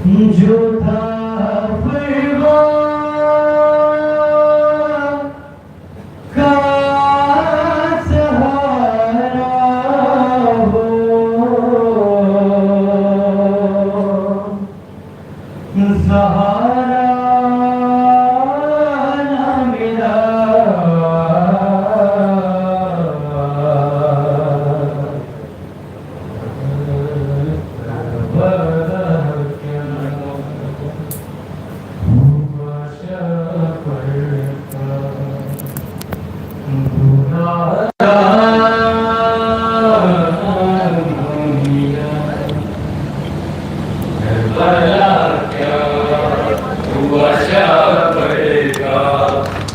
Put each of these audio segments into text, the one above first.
जो था परवान का सहारा हो, सहारा न मिला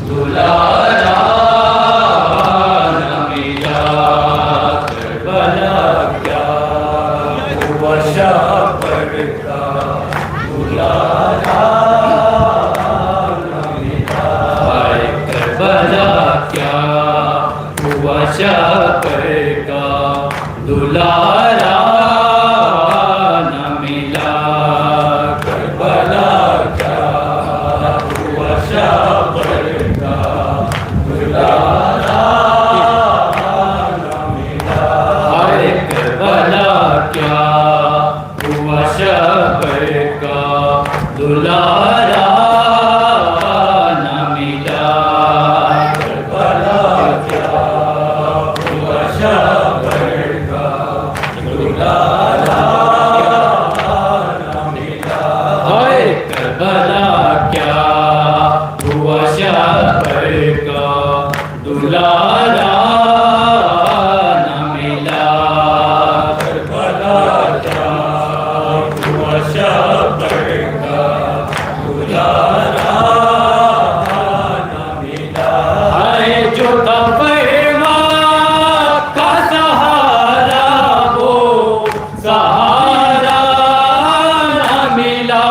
दुलारा न मिला करबला क्या हुआ शाबर का दुलारा न मिला। हाय करबला क्या हुआ शाबर का दुलारा न मिला। करबला क्या हुआ शाबर करबला क्या हुआ शाबर का दुलारा न मिला। करबला क्या हुआ शाबर का दुलारा न मिला। हाय जो था परवान का सहारा वो सहारा न मिला।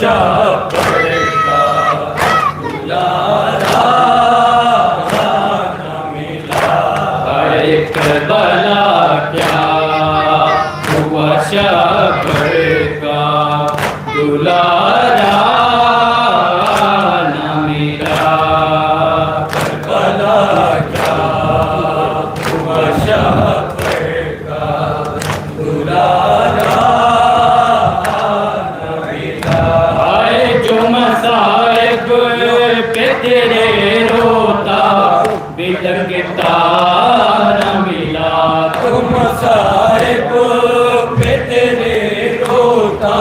शाबर का दुलारा न मिला। हाय करबला क्या हुआ शाबर का दुलारा न मिला। करबला क्या हुआ शाबर का दुलारा पे तेरे रोता बिलखता न मिला। तुम साहिब पे तेरे रोता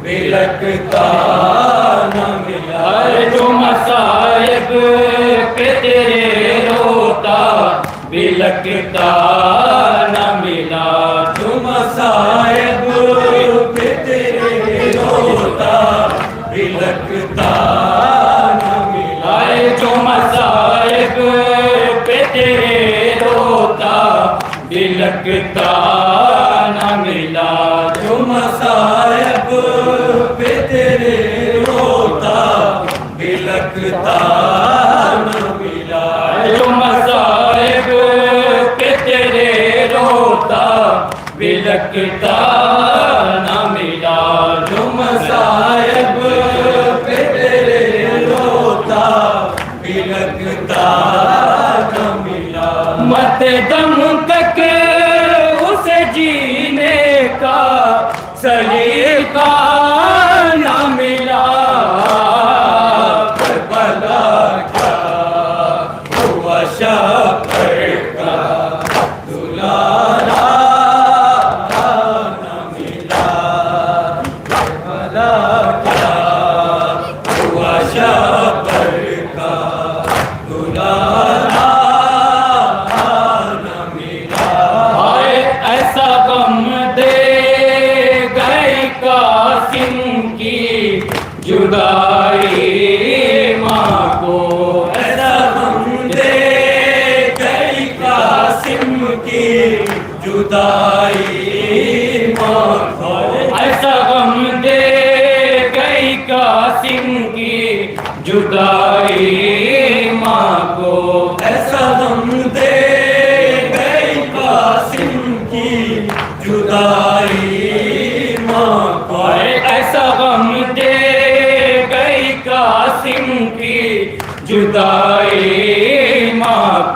बिलखता न मिला। तुम साहिब पे तेरे रोता बिलखता न मिला। तुम साहिब पे तेरे रोता बिलखता जो मसाइब पे तेरे रोता बिलखता न मिला। जो मसाइब पे तेरे रोता बिलखता न मिला। जो मसाइब पे तेरे रोता बिलखता न मिला। जो मसाइब पे तेरे रोता बिलखता न मिला। मत दम तक उसे जीने का सलीका न मिला। करबला क्या हुआ शाबर का दुलारा न मिला। करबला क्या हुआ शाबर का दुलारा न मिला। हाय ऐसा गम दे गए कासिम की जुदाई माँ को। ऐसा गम दे गए कासिम की जुदाई माँ को। ऐसा गम दे गई कासिम की जुदाई माँ को। ऐसा गम दे गई कासिम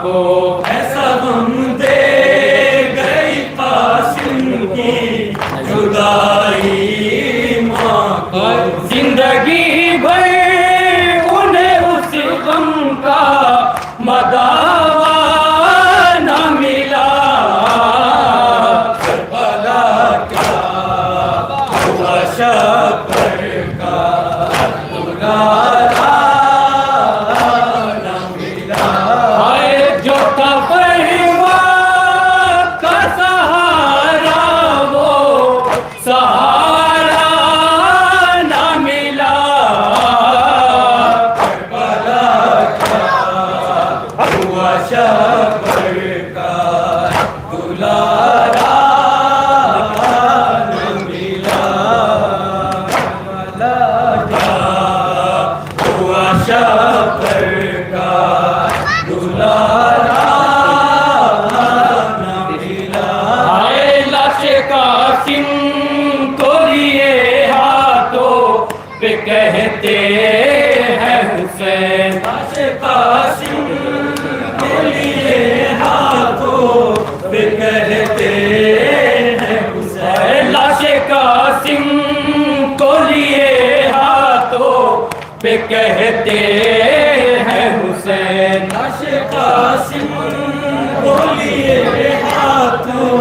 को ऐसा गम दे गई कासिम की जुदाई माँ को। जिंदगी भर उन्हें उस गम का मदावा न मिला। करबला क्या हुआ शक्कर का दुलारा न मिला। हाय जो था परिवार का सहारा वो सहारा न मिला। करबला क्या हुआ शक्कर का दुलारा न मिला। करबला क्या हुआ शक्कर का दुलारा न मिला। हाय लाशे कासिम को लिए हाथों पे कहते हैं हुसैन। लाशे कासिम को लिए हाथों पे कहते हैं हुसैन। लाशे कासिम को लिए हाथों पे कहते हैं हुसैन। लाशे कासिम को लिए हाथों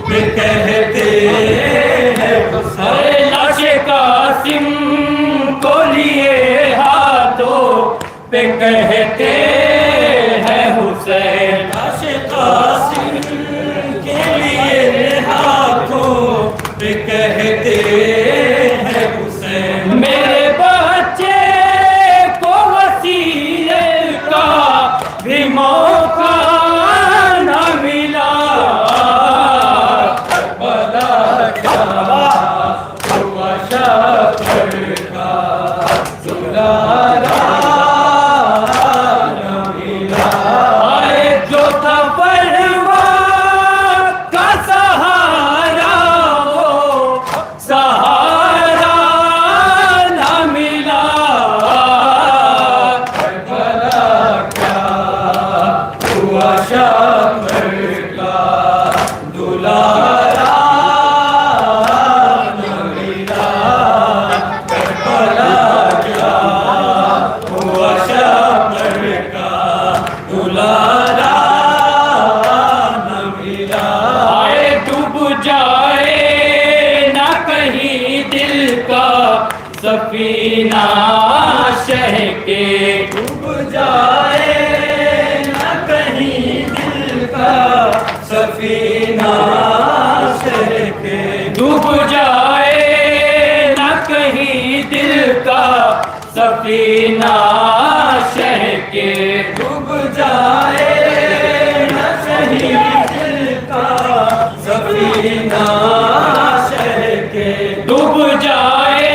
पे कहते हैं हुसैन। लाशे कासिम को लिए हाथों पे कहते हैं हुसैन। लाशे कासिम के लिए हाथों पे कहते हैं हुसैन। मेरे बच्चे को वसीयत का भी मौका न मिला। करबला क्या हुआ शक्कर का दुलारा न मिला। हाय जो था परिवार का सहारा वो सहारा न मिला। करबला क्या हुआ शक्कर का दुलारा न मिला। करबला क्या हुआ शक्कर का दुलारा न मिला। आए डूब जाए ना कहीं दिल का सफीना शह के। डूब जाए ना कहीं दिल का सफीना शह के। डूब जाए ना कहीं दिल का सफीना शह के। डूब जाए न कहीं दिल का सफीना शह के। डूब जाए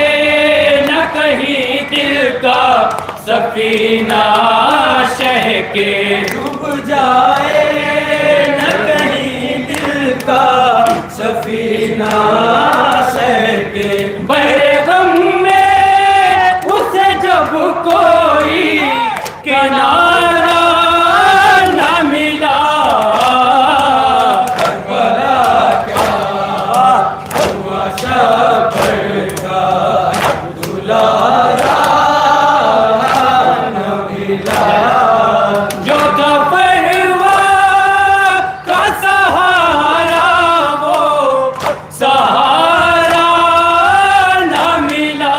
न कहीं दिल का सफीना शह के। डूब जाए न कहीं दिल का सफीना शह के। बड़े गम में उसे जब कोई किनारा न मिला। करबला क्या हुआ शक्कर का दुलारा न मिला। जो था परिवार का सहारा वो सहारा न मिला।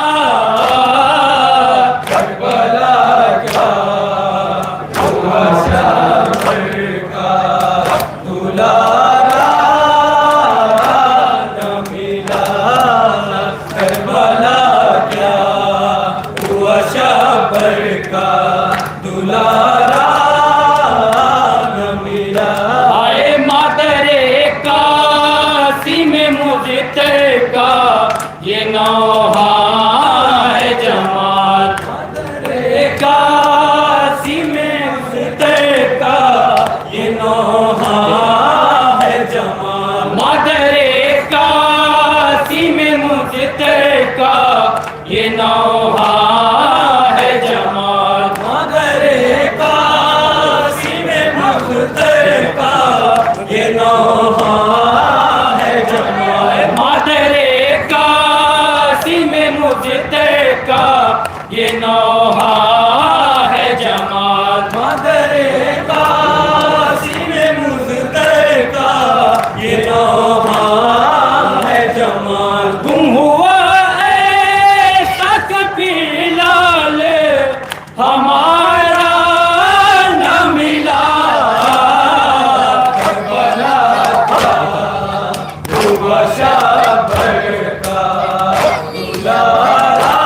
करबला क्या मुज़्फ़र का ये नौहा है जमाल। मादरे कासिम मुज़्फ़र का ये नौहा है जमाल। मादरे कासिम मुज़्फ़र का ये नौहा है जमाल। गुम हुआ ऐसा कभी लाल हमारा न मिला। करबला का शाबर का दुलारा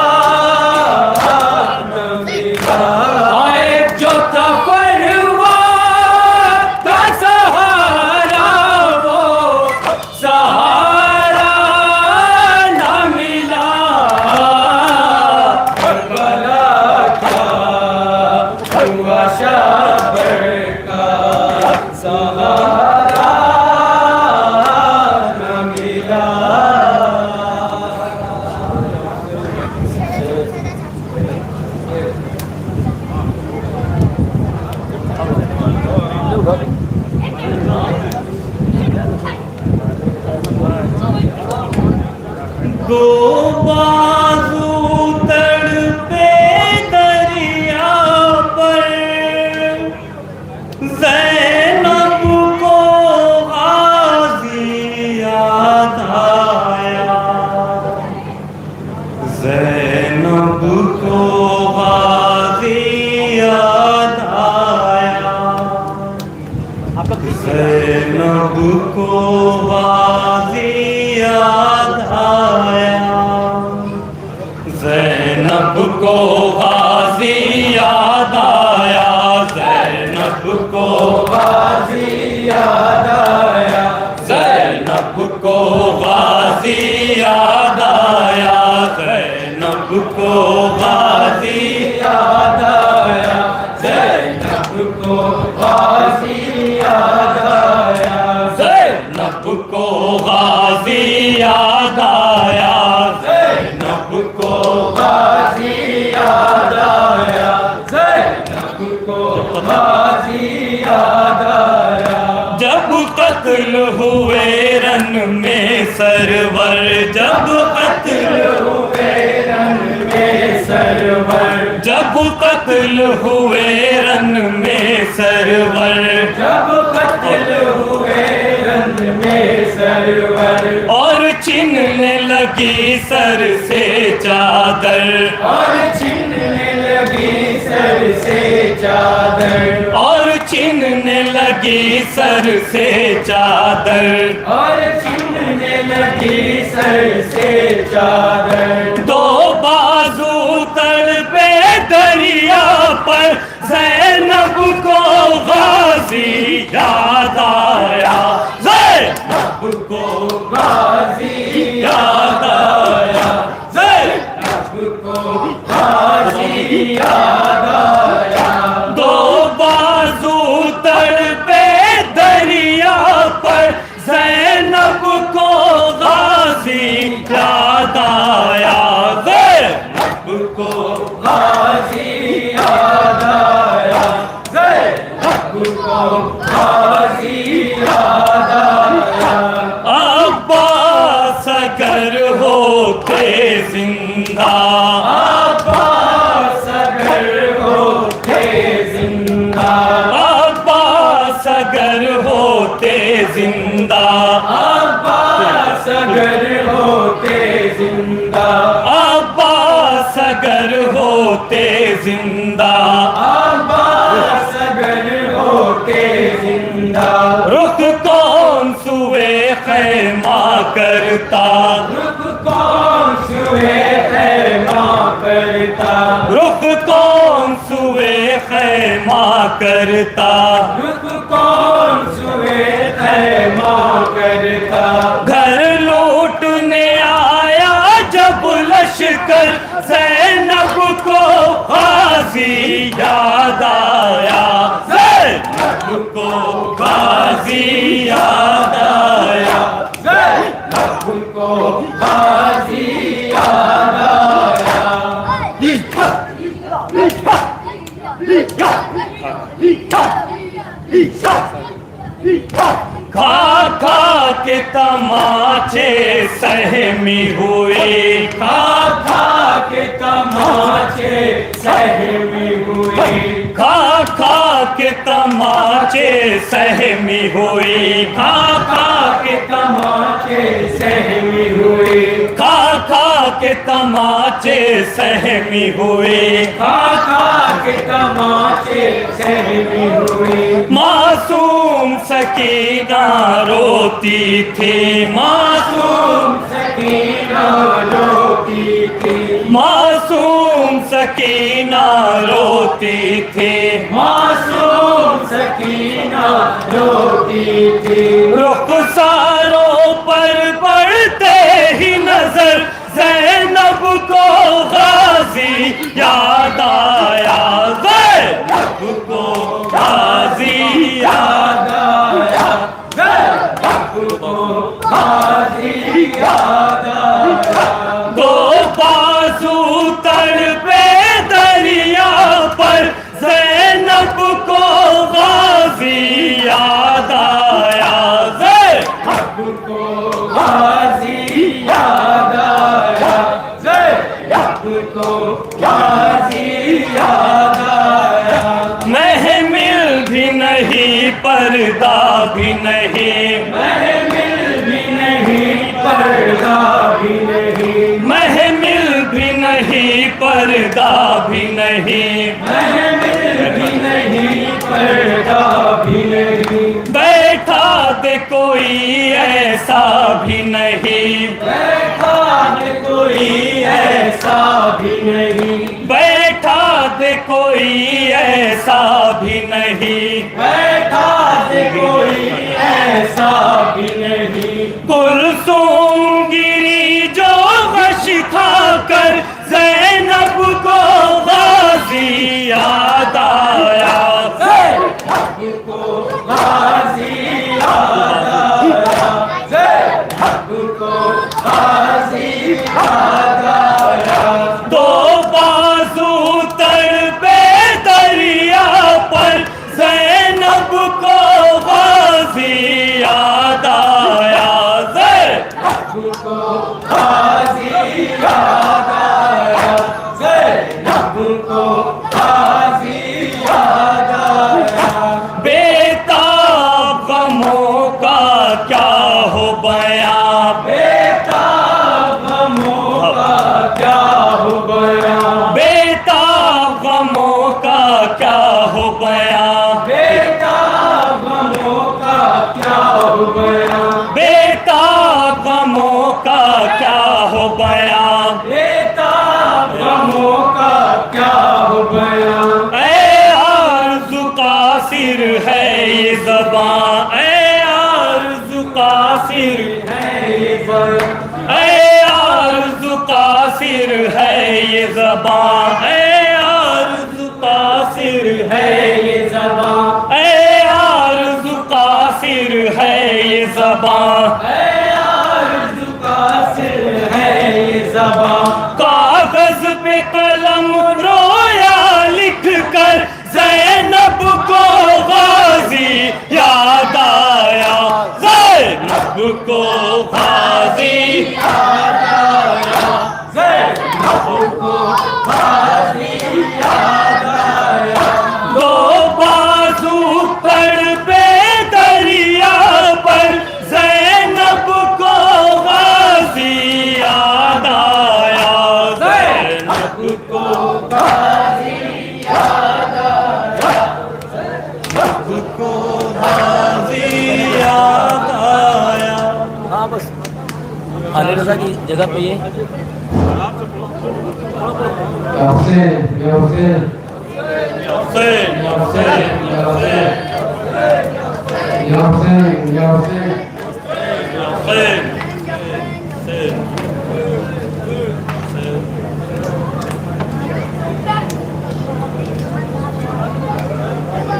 न मिला। आए जो तफरवा का सहारा वो सहारा न मिला। करबला का शाबर का सहारा न मिला। दो बाजू तड़पे दरिया पर ज़ैनब को गाज़ी याद आया। ज़ैनब को गाज़ी याद आया। ज़ैनब को गाज़ी याद आया। ज़ैनब को गाज़ी याद आया। ज़ैनब को गाज़ी याद आया। ज़ैनब को गाज़ी याद आया। ज़ैनब को गाज़ी याद आया। ज़ैनब को गाज़ी याद आया। ज़ैनब को गाज़ी याद आया। ज़ैनब को गाज़ी याद आया। ज़ैनब को गाज़ी याद आया। जब कत्ल हुए रन में सरवर। जब कत्ल हुए रन में सरवर। जब कत्ल हुए रन में सरवर। जब कत्ल हुए रन में सरवर। और छीनने लगी सर से चादर। और छीनने लगी सर से चादर। और छीनने लगी सर से चादर। और छीनने लगी सर से चादर। दो बाजू तड़पे दरिया पर ज़ैनब को गाज़ी याद आया। ज़ैनब को गाज़ी याद आया। ज़ैनब को गाज़ी याद आया। दो बाजू तड़पे दरिया पर ज़ैनब को गाज़ी याद आया। ज़ैनब को गाज़ी याद आया। ज़ैनब को गाज़ी याद आया। अब्बास अगर होते जिंदा। अब्बास अगर होते जिंदा। अब्बास अगर होते जिंदा। अब्बास अगर होते जिंदा। अब्बास अगर होते जिंदा। अब्बास अगर होते जिंदा। रुख कौन सुए खैमा करता। रुख कौन सुए खैमा करता। रुख कौन सुए खैमा करता। रुख कौन सुए खैमा करता। घर लूटने आया जब लश्कर ज़ैनब को गाज़ी याद आया। ज़ैनब को गाज़ी याद आया। ज़ैनब को गाज़ी याद आया। खा खा के तमाचे सहमी हुए, खा खा के तमाचे सहमी हुए, खा खा के तमाचे सहमी हुए, खा खा के तमाचे सहमी हुए, खा खा के तमाचे सहमी हुए, खा खा के तमाचे सहमी हुए। मासूम सकीना रोती थी, मासूम सकीना रोती थी, मासूम सकीना रोती थी, मासूम सकीना रोती थी। रुखसारों पर पड़ते ही नजर ज़ैनब को गाजी याद आया, ज़ैनब को गाजी याद आया, ज़ैनब को गाजी याद आया। दो बाजू तड़पे दरिया पर ज़ैनब को गाजी याद आया, ज़ैनब को गाजी याद आया, ज़ैनब को गाजी याद आया। महमिल भी नहीं पर्दा भी नहीं, महमिल भी नहीं पर्दा भी नहीं, महमिल भी नहीं पर्दा भी नहीं, महमिल भी नहीं पर्दा भी नहीं। बैठा दे कोई ऐसा भी नहीं, बैठा दे कोई ऐसा भी नहीं, बैठा दे कोई ऐसा भी नहीं, बैठा दे कोई ऐसा भी नहीं। कुलसूम गिरी जो गश खाकर ज़ैनब को गाजी याद आया, ज़ैनब को गाजी याद आया, ज़ैनब को गाजी याद आया। दो बाजू तड़पे दरिया पर ज़ैनब को गाजी याद आया, ज़ैनब को गाजी याद आया, ज़ैनब को गाजी याद आया। बेताब गमों का क्या हो बयां, बेताब गमों का क्या हो बयां, बेताब गमों का क्या हो बयां, बेताब गमों का क्या हो बयां, बेताब गमों का क्या हो बयां, बेताब गमों का क्या हो बयां। ऐ आरज़ू कासिर है ये ज़बां, ऐ आरज़ू कासिर है ये ज़बां, ऐ आरज़ू कासिर है ये ज़बां, ऐ आरज़ू कासिर है ये ज़बां, ऐ आरज़ू कासिर है ये ज़बां, ऐ आरज़ू कासिर है ये ज़बां। कागज़ पे कलम रोया लिख कर ज़ैनब को गाजी याद आया, ज़ैनब को गाजी याद आया, ज़ैनब को गाजी याद आया। दो बाजू तड़पे दरिया पर ज़ैनब को गाजी याद आया, ज़ैनब को गाजी याद आया, ज़ैनब को गाजी याद आया। हाँ बस अली रज़ा की जगह पे ये हुसैन या हुसैन या हुसैन या हुसैन या हुसैन या हुसैन या हुसैन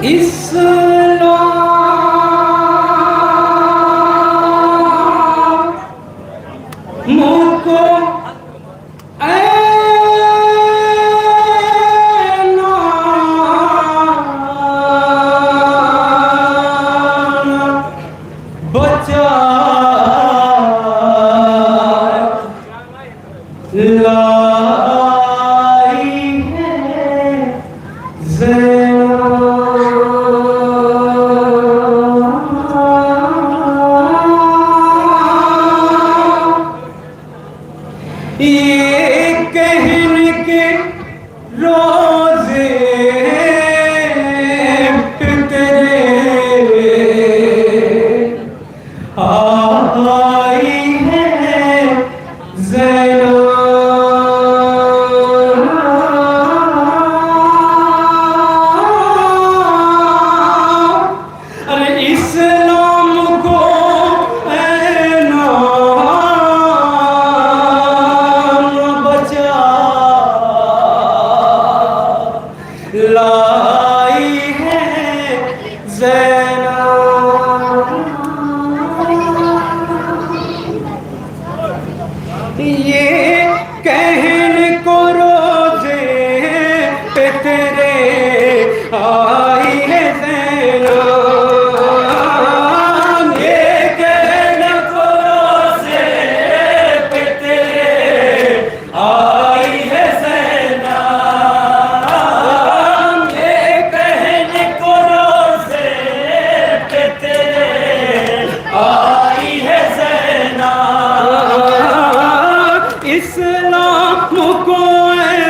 इस्लाम मुझको ज़ैना। ये कहने को रोज़े पे तेरे आई है ज़ैना। ये कहने को रोज़े पे तेरे आई है ज़ैना। ये कहने को रोज़े पे तेरे आई है ज़ैना। इस्लाम को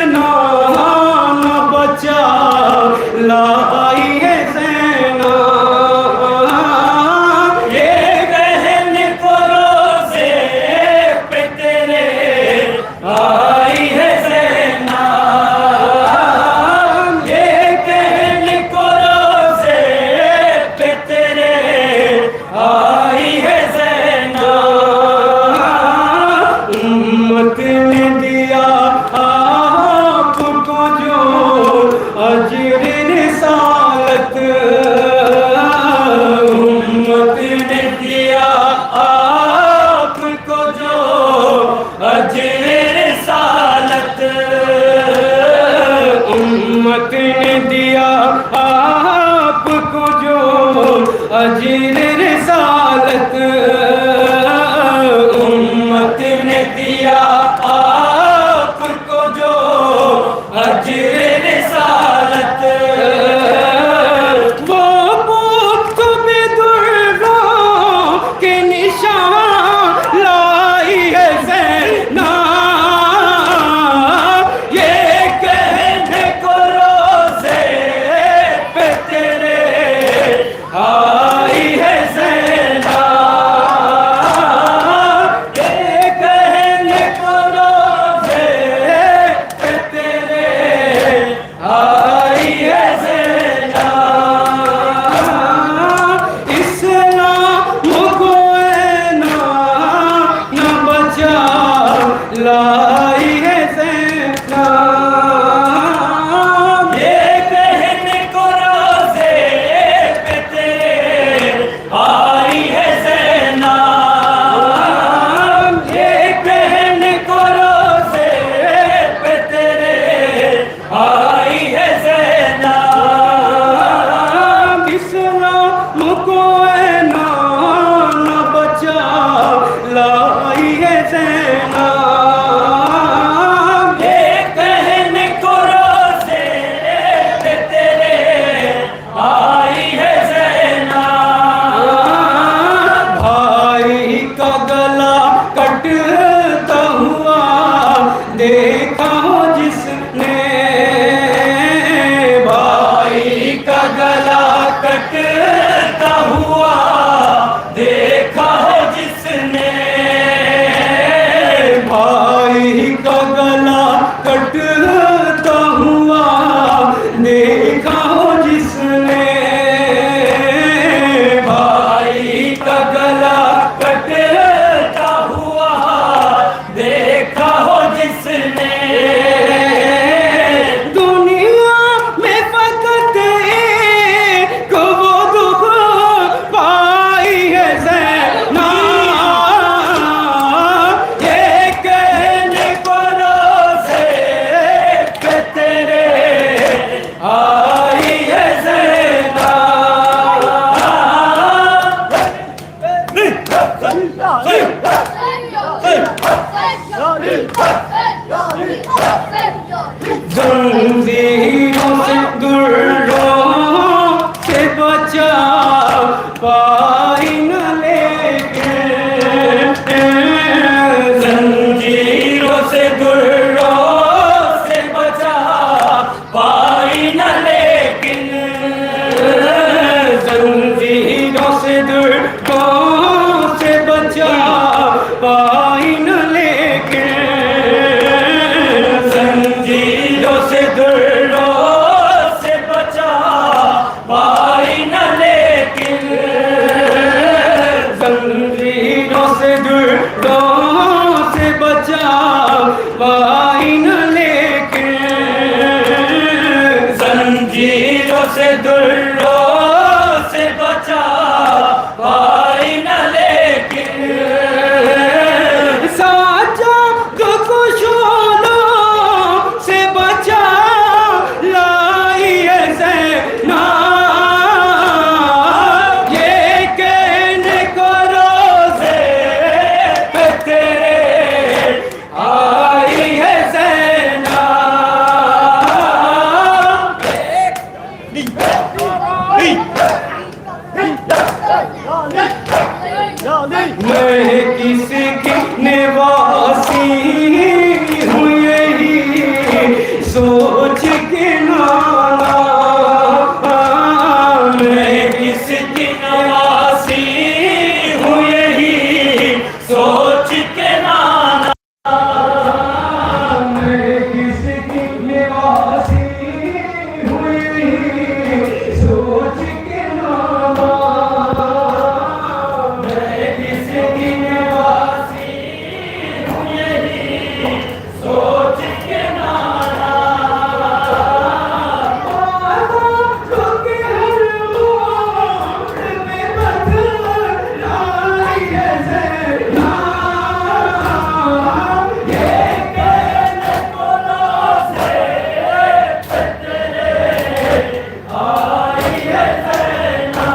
नाम बचा लाई है ज़ैना। ये कहने को रोज़े पे तेरे आई है ज़ैना। ये कहने को रोज़े पे तेरे आई है ज़ैना। उम्मत ने दिया आपको जो अजर रिसालत। उम्मत ने दिया आपको जो अजर रिसालत। उम्मत ने दिया आपको जो अजर रिसालत। उम्मत ने दिया आपको जो अजर रिसालत। वो पुख्त बिदुर्रों के निशान लाई है ज़ैना। ये कहने को रोज़े पे तेरे आई है ज़ैना। मैं किसकी निवासी हूँ यही सोच के नाना, मैं किसकी निवासी हूँ यही सोच के नाना, मैं किसकी निवासी हूँ यही सोच के नाना, मैं किसकी निवासी हूँ यही सोच के नाना, आँखों के हर मोड़ में बदलाई है ज़हना, ये कहने को रोज़े तेरे आई है ज़हना,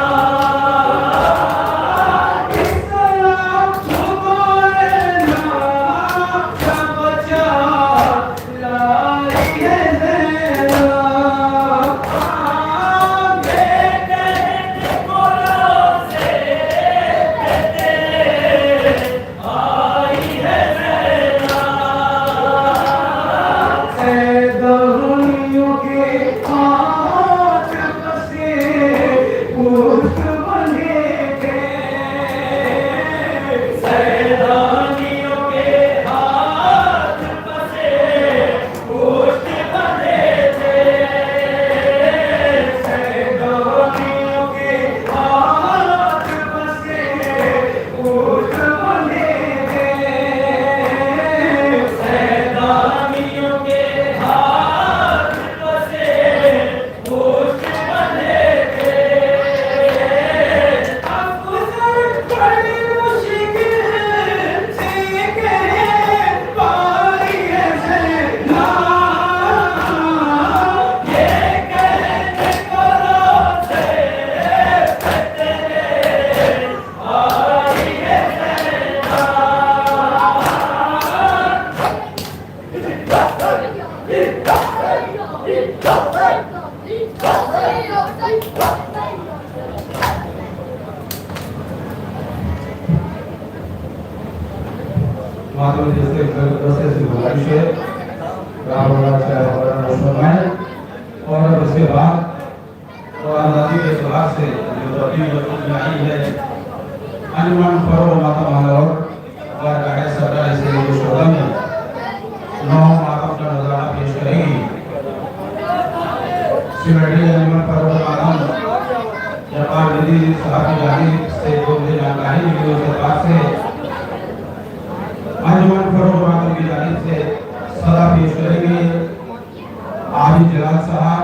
इस सलाम सुबह ना बचा लाई है ज़हना, ये कहने को रोज़े तेरे आई है ज़हना, सैदानियों के हाथ बसे पुष्प बने थे, सैदानियों के हाथ बसे पुष्प बने थे, सैदानियों के हाथ बसे पुष्प बने थे, सैदानियों के हाथ बसे पुष्प बने थे, अफसर बड़ी मुश्किल से कहे पाई है ज़हना, ये कहने को रोज़े तेरे आई है ज़हना, माधव जैसे रस्ते से गुजारिश है फरमाएं, और उसके बाद और आज़ादी के इतबार से जो तब्दीली आई है अंजुमन फरोग मातम माहौल और गाय सरकार से जो शोधा में 9 मातम का नज़ारा पेश करेगी। सिमरनी अंजुमन फरोग मातम जवाब नदी साहब की जानिब से जो मुझे जानकारी मिली उसके बाद से अंजुमन फरोग मातम की जानिब से सदा पेश करेंगे आबिद जलाल साहब,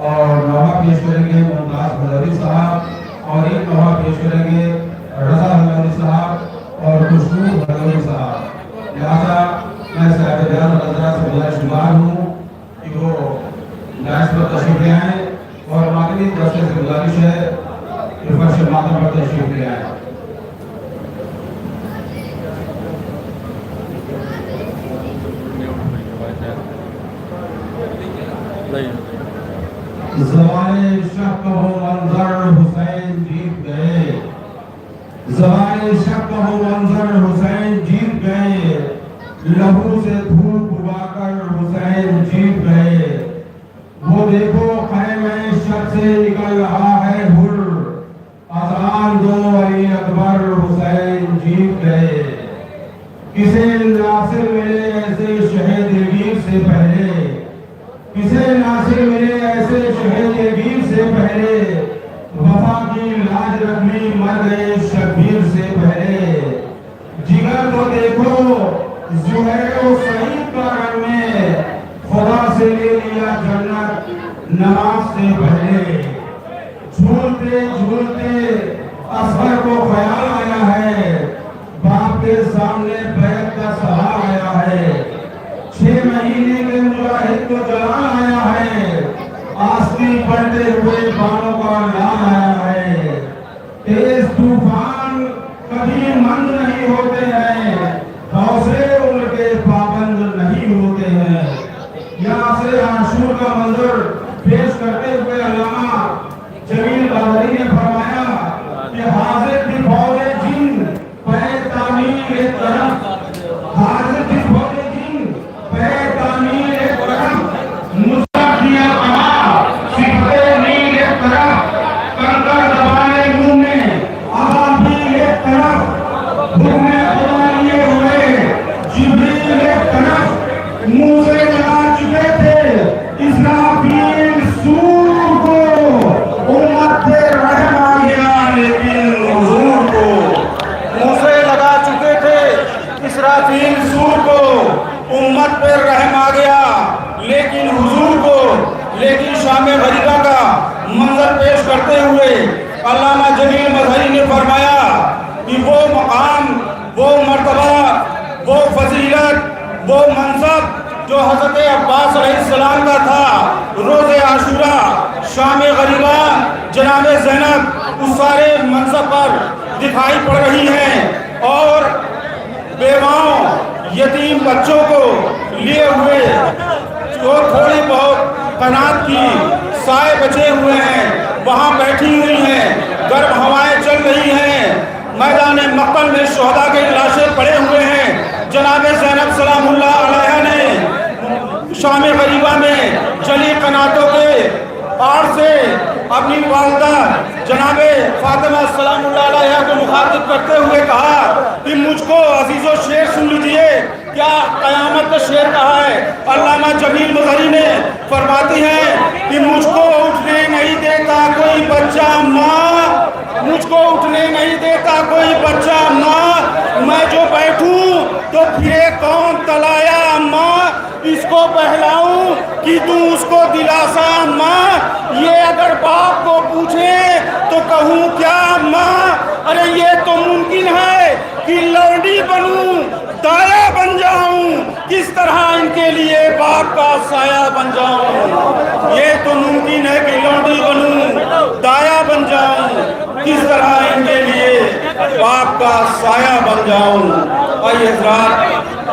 और नवा पेश करेंगे मुमताज बदरी साहब, और एक नवा पेश करेंगे रजा बदरी साहब और खुशबू बदरी साहब। लिहाजा मैं साहब बयान नजरा से गुजारिशुमार हूँ कि वो डायस पर तशरीफ ले आए, और मादनी दस्ते से गुजारिश है कि फर्श मातम पर तशरीफ ले आए। ज़वाए शक हो मंजर हुसैन जीत गए, ज़वाए शक हो मंजर हुसैन जीत गए, लहू से धूप उबाकर हुसैन जीत गए, वो देखो खैमे शक से निकल रहा है हुर, अज़ान दो अली अकबर हुसैन जीत गए, किसे नासिर मिले ऐसे शहीद वीर से पहले, किसे नासिर मिले ऐसे शहीद वीर से पहले, वफा की लाज रखनी मर गए शब्बीर से पहले, जिगर को देखो ज़ुहैर और सईद का रंग में, खुदा से ले लिया जन्नत नमाज से पहले, झूलते झूलते असगर को ख्याल आया है, बाप के सामने बैत का सहारा आया है, 6 महीने के मुजाहिद को जलाल आया है, आसमी पड़ते हुए बाणों का लाल आया है, तेज तूफान कभी मंद नहीं होते हैं, हौसले उनके पाबंद नहीं होते हैं। यहाँ से आशूर का मंजर पेश करते हुए अल्लामा जमील बादरी ने फरमाया कि हाजिर ने फरमाया कि वो मकाम, वो मर्तबा, वो फजीलत, वो मनसब जो हज़रत अब्बास अलैहिस्सलाम का था, रोज़े आशूरा, शाम गरीबा, जनाब ज़ैनब, उस सारे मनसब पर दिखाई पड़ रही हैं। और बेवाओं, यतीम बच्चों को लिए हुए जो थोड़ी बहुत कनात की साए बचे हुए हैं, वहाँ बैठी हुई हैं, गर्म हवाएं चल रही हैं, मैदान मक्तल में शोहदा के लाशें पड़े हुए हैं। जनाब ज़ैनब सलामुल्लाह अलैहा ने शाम गरीबा में जली कनातों के आड़ से अपनी वालदा जनाबे फातिमा सलामुल्लाह अलैहा को मुखातिब करते हुए कहा कि मुझको अजीज़ो शेर सुन लीजिए, क्या क़यामत का शेर कहा है। अल्लामा जमील मज़हरी ने फरमाती हैं कि मुझको उठने नहीं देता कोई बच्चा माँ, मुझको उठने नहीं देता कोई बच्चा माँ, मैं जो बैठूं तो फिरे कौन तलाया माँ, इसको बहलाऊं कि तू उसको दिलासा माँ, ये अगर बाप को पूछे तो कहूँ क्या माँ, अरे ये तो मुमकिन है कि लौंडी बनूं, दाया बन जाऊं, किस तरह इनके लिए बाप का साया बन जाऊं। ये तो मुमकिन है कि लौंडी बनूं, दाया बन जाऊं, किस तरह इनके लिए बाप का साया बन जाऊं। आइए हज़रात,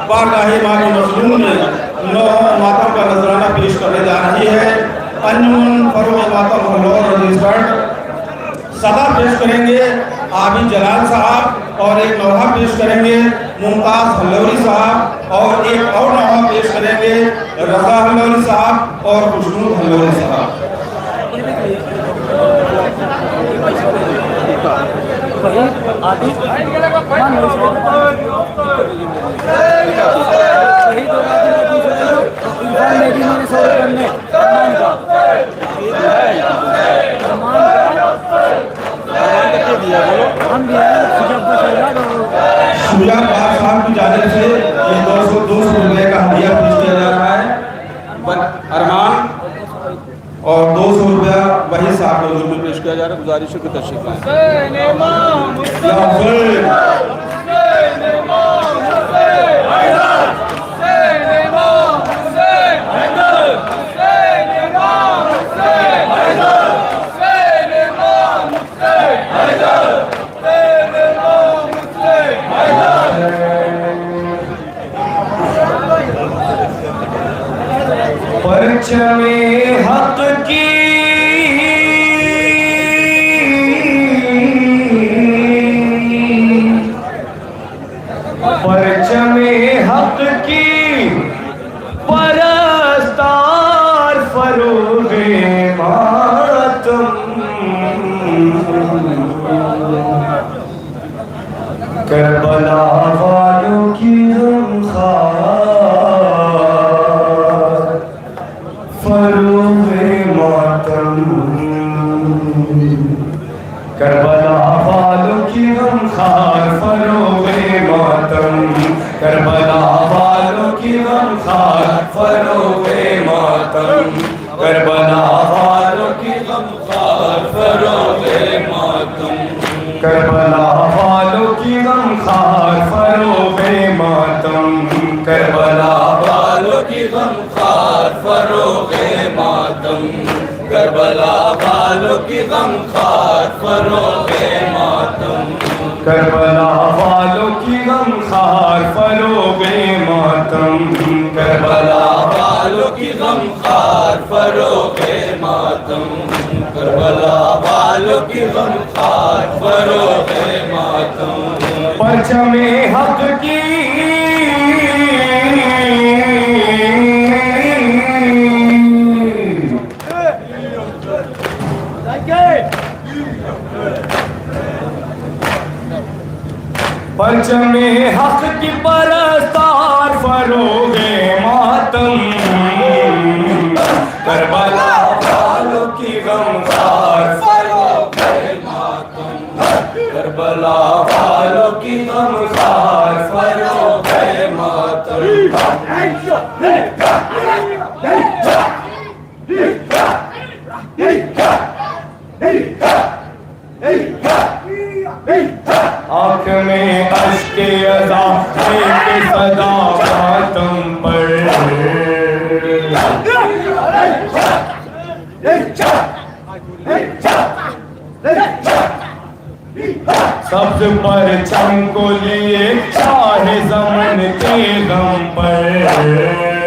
बारगाह इमाम मज़लूम में नौहों मातम का नजराना पेश करने जा रही है। अंजुमन फरोग़ मातम और सदा पेश करेंगे आबिद जलाल साहब, और एक नौहा पेश करेंगे मुमताज़ हल्लौरी साहब, और एक और नौहा पेश करेंगे रज़ा हल्लौरी साहब और खुशनूर हल्लौरी साहब। शुजा पाक साहब की जानिब से ये 200 रुपए का हदिया पेश किया जा रहा है अरमान, और 200 रुपया वही साहब के हजूर में पेश किया जा रहा है। गुजारिश है कि तशरीफ परचमे हक की परचमे हक की परस्तार फरोगे मातम, करबला वालों की फरोगे मातम, करबला वालों की गमखार फरोगे मातम, करबला वालों की गमखार फरोगे मातम, करबला वालों की गमखार फरोगे मातम, करबला वालों की गमखार फरोगे मातम, करबला वालों की गमखार फरोगे मातम, करबला वालों की गमखार फरोगे मातम, करबला वालों की गमखार फरोगे मातम, करबला वालों की गमखार फरोगे मातम, करबला वालों की गमखार फरोगे मातम। परचमे हक की परचमे हक की परस्तार फरोगे मातम, करबला वालों की गमखार फरोगे मातम, करबला वालों की गमखार फरोगे मातम। आँख में अश्के अज़ा लेके सदा मातम पर सब्ज पर चमको लिए चाहे ज़मन के गम पर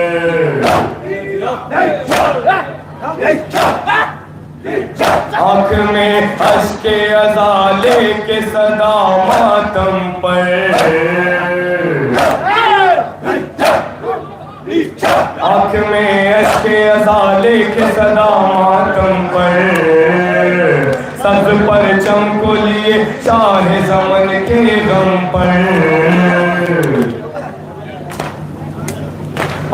आँख में अश्के अज़ा लेके सदा मातम पर आँख में अश्के अज़ा लेके सदा मातम पर सब्ज़ पर चमको लिए चाहे ज़मन के गम पर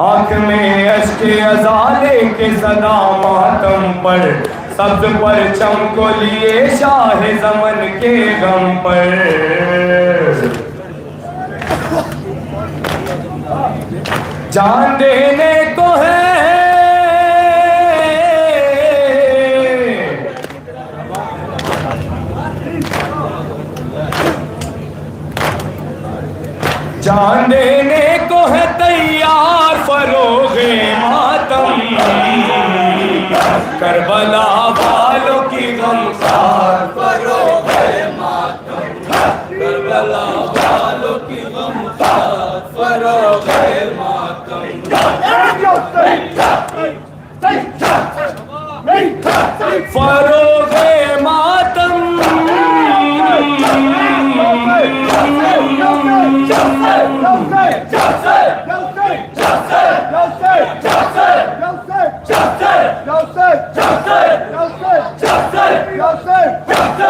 आँख में अश्के अज़ा लेके सदा मातम पर सब्ज़ पर चमको लिए चाहे ज़मन के गम पर जान देने को है जान देने को है तैयार फरोगे मातम करबला वालों की गमखार फरोगे मातम करबला वालों की गमखार फरोगे मातम फरोगे मातम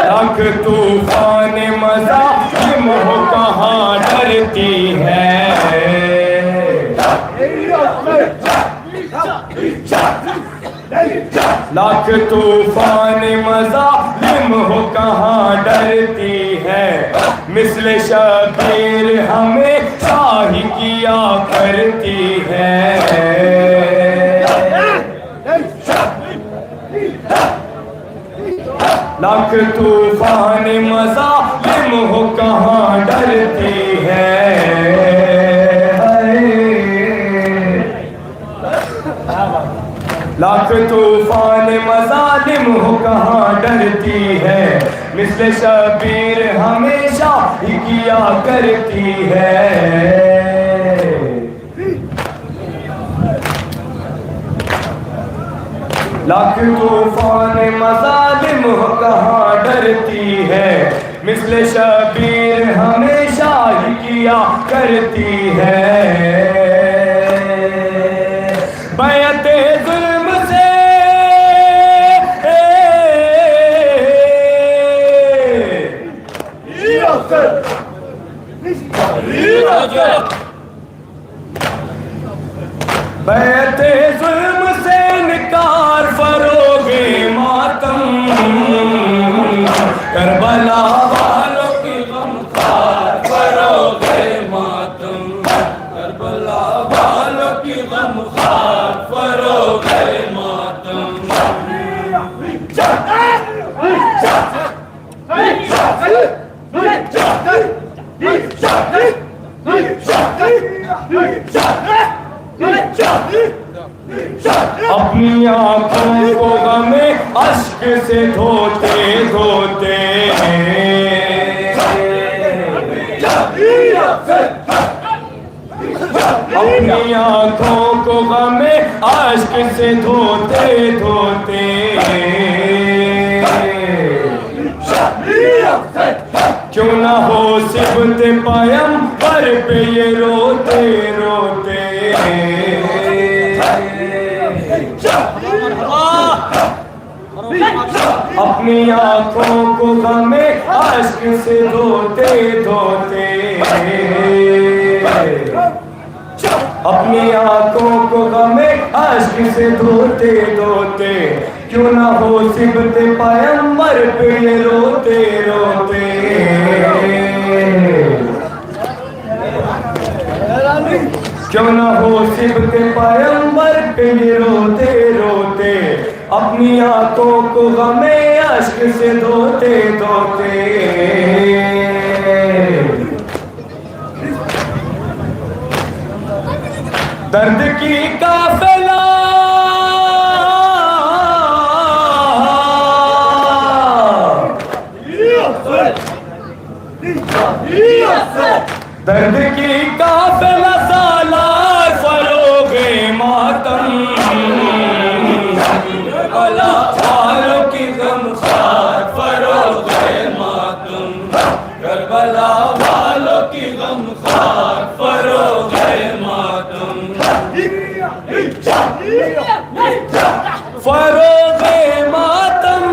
लाख तूफान मज़ालिम हो कहाँ डरती है लाख तूफान मज़ालिम हो कहाँ डरती है मिस्ल शबीर हमें शाही किया करती है लाख तूफान मज़ालिम हो कहाँ डरती है लाख तूफान मज़ालिम हो कहाँ डरती है मिस्ल शबीर हमेशा ही किया करती है लाख तूफान मज़ालिम हो कहाँ डरती है मिस्ल शबीर हमेशा ही किया करती है बैअते जुल्म से बैअते जुल्म से निकार फरोगे मातम करबला वालों की गमखार फरोगे मातम करबला वालों की गमखार फरोगे मातम अपनी आँखों को गमे अश्क से धोते धोते अपनी आँखों को गमे अश्क से धोते धोते क्यों ना हो सिबत पैगंबर पे ये रोते रोते अपनी आँखों को गमे अश्क से धोते धोते अपनी आँखों को गमे अश्क से धोते धोते क्यों ना हो सिबत पैगंबर पे ये रोते रोते क्यों ना हो सिबत पैगंबर पे ये रोते रोते अपनी आँखों को गमे अश्क से धोते धोते दर्द की काफिला दर्द की काफिला सालार फरोगे मातम करबला वालों की गमखार फरोगे मातम करबला वालों की गमखार फरोगे मातम फरोगे मातम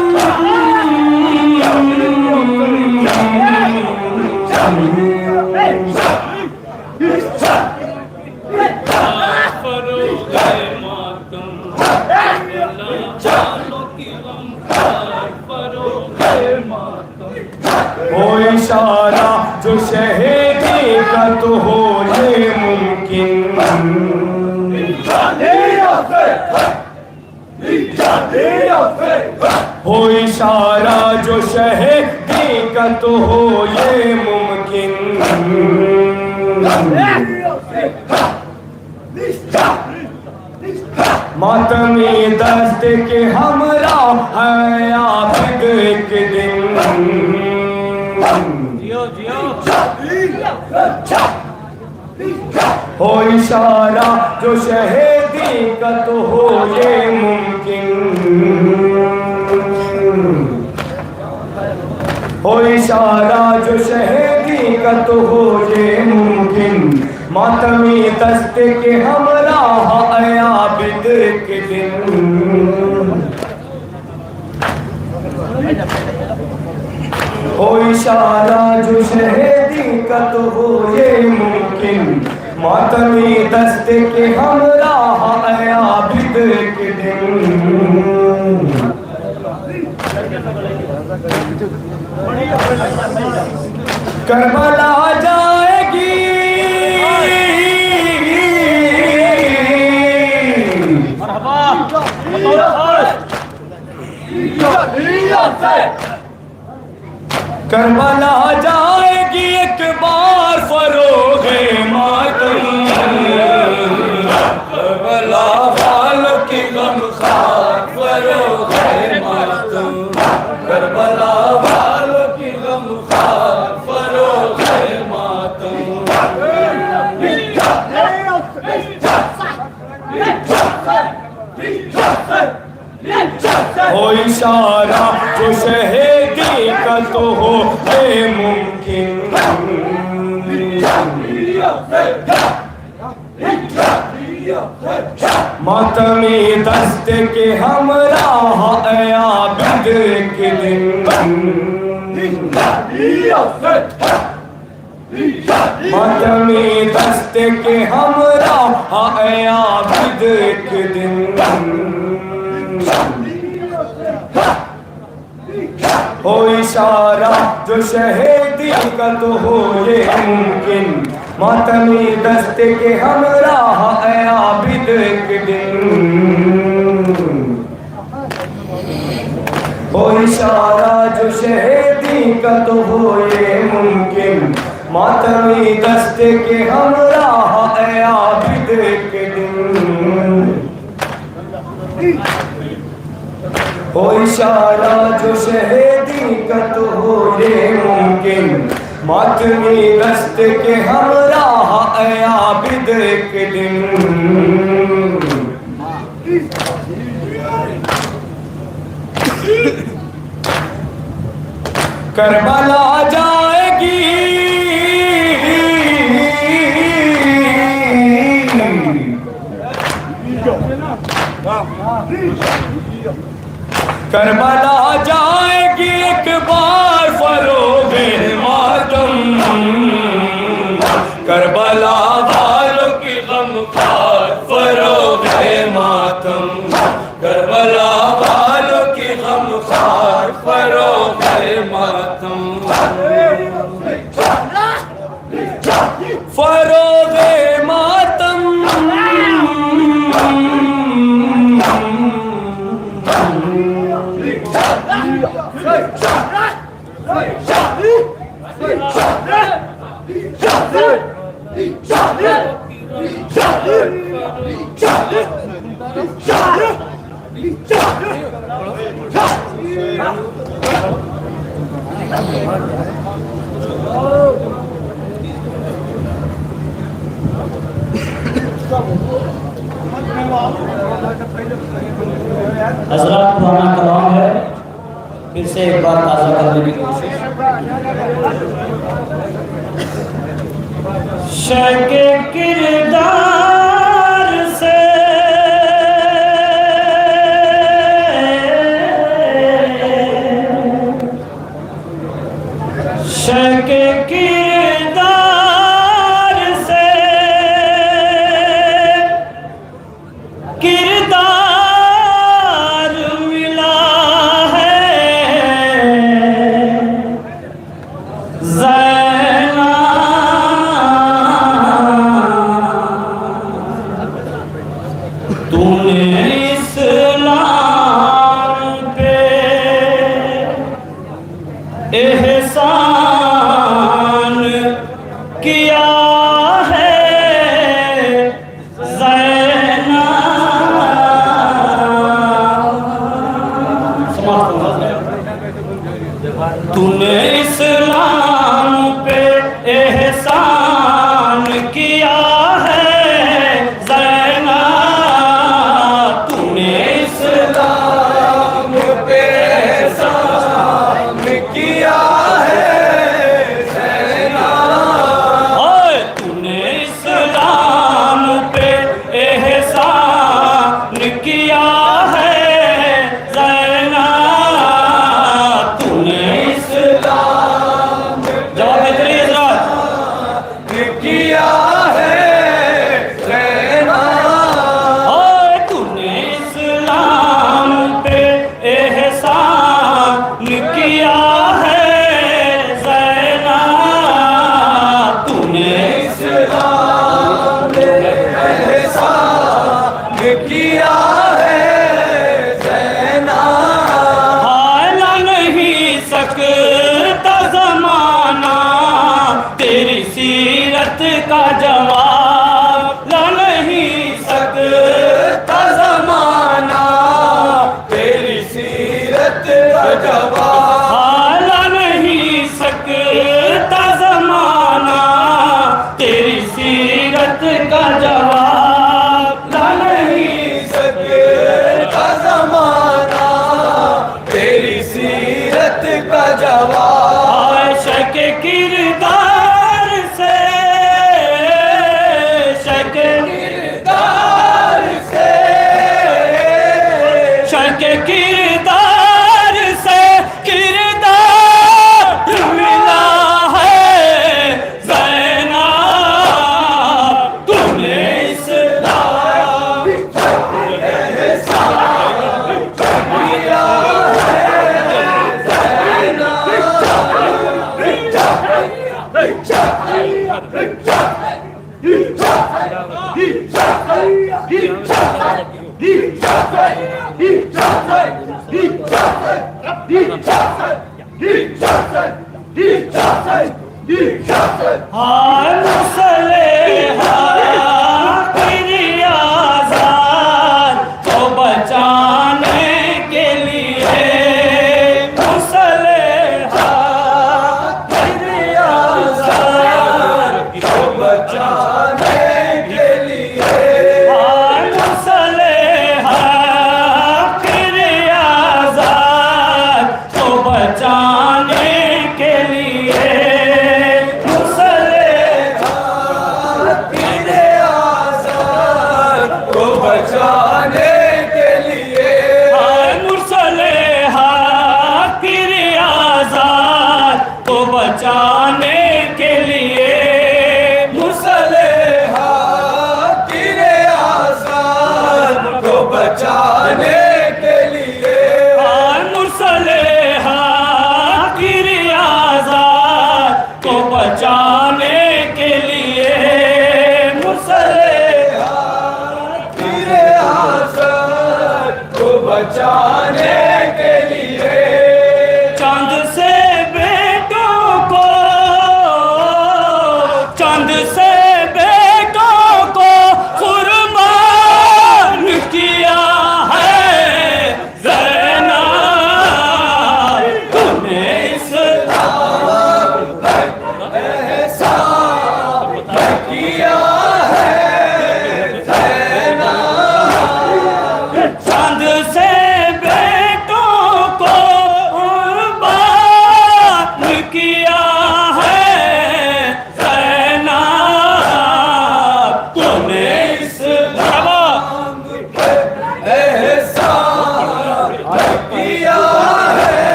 हो इशारा जो शहीदी का तो हो ये मुमकिन हो इशारा जो शहीदी का तो हो ये मुमकिन मातमी दस्त के हमरा है आबिद एक दिन हो इशारा जो शहीदी का तो हो ये मुमकिन हो इशारा जो शहीदी का तो हो ये मुमकिन मातमी दस्त के हमरा है आबिद के दिन हो इशारा जो शहीदी का तो हो ये मुमकिन मातमी दस्त के हमरा है आबिद के दिन करबला जाएगी करबला जाएगी एक बार फरोगे मातम करबला वालों की गमखार फरोगे मातम करबला वालों की गमखार फरोगे मातम हो इशारा जो शहीदी का तो हो मुमकिन मातमी दस्त के हमरा है आबिद के दिन मातमी दस्त के हमरा है आबिद के दिन हो इशारा जो शहीदी का तो हो ये मुमकिन मातमी दस्त के हमरा है आबिद के दिन हो इशारा जो शहीदी का तो हो ये मुमकिन मातमी दस्त के हमरा है आबिद के दिन हो इशारा जो शहीदी का तो हो ये मुमकिन मातमी दस्त के हमरा है आबिद के दिन करबला जाएगी करबला जाएगी एक बार फरोगे मातम करबला वालों की गमखार फरोगे मातम करबला वालों की गमखार फरोगे मातम हजरत पुराना कलाम है, फिर से एक बार ताज़ा करने की कोशिश। शके किरदार से शके किरदार से किरदार मिला है ज़ैना। तूने इस्लाम पे एहसान किया है ज़ैना। तूने इस्लाम पे एहसान किया है ज़ैना। तूने इस्लाम पे एहसान किया है ज़ैना। ओए तूने इस्लाम पे एहसान किया है ज़ैना। तूने इस्लाम जवाब बेहतरीन हज़रात किया है ज़ैना। ओए तूने इस्लाम पे एहसान किया है ज़ैना। तूने इस्लाम पे एहसान किया है ज़ैना। हाला नहीं सकता ज़माना तेरी सीरत का जवाब। ला नहीं सकता ज़माना तेरी सीरत का जवाब। हाला नहीं सकता ज़माना तेरी सीरत का जवाब। ला नहीं सकता ज़माना तेरी सीरत का जवाब। शके किरदार से शके किरदार से शके किरदार से किरदार मिला है ज़ैना। तूने इस्लाम किया है ज़ैना। को बचाने के लिए को बचाने के लिए को बचाने के लिए को बचाने के लिए मुरसले हाकिर आज़ाद को बचाने के लिए मुरसले हाकिर आज़ाद को बचाने के लिए मुरसले हाकिर आज़ाद को बचाने के लिए मुरसले हाकिर आज़ाद को बचाने के लिए चांद से बेटों को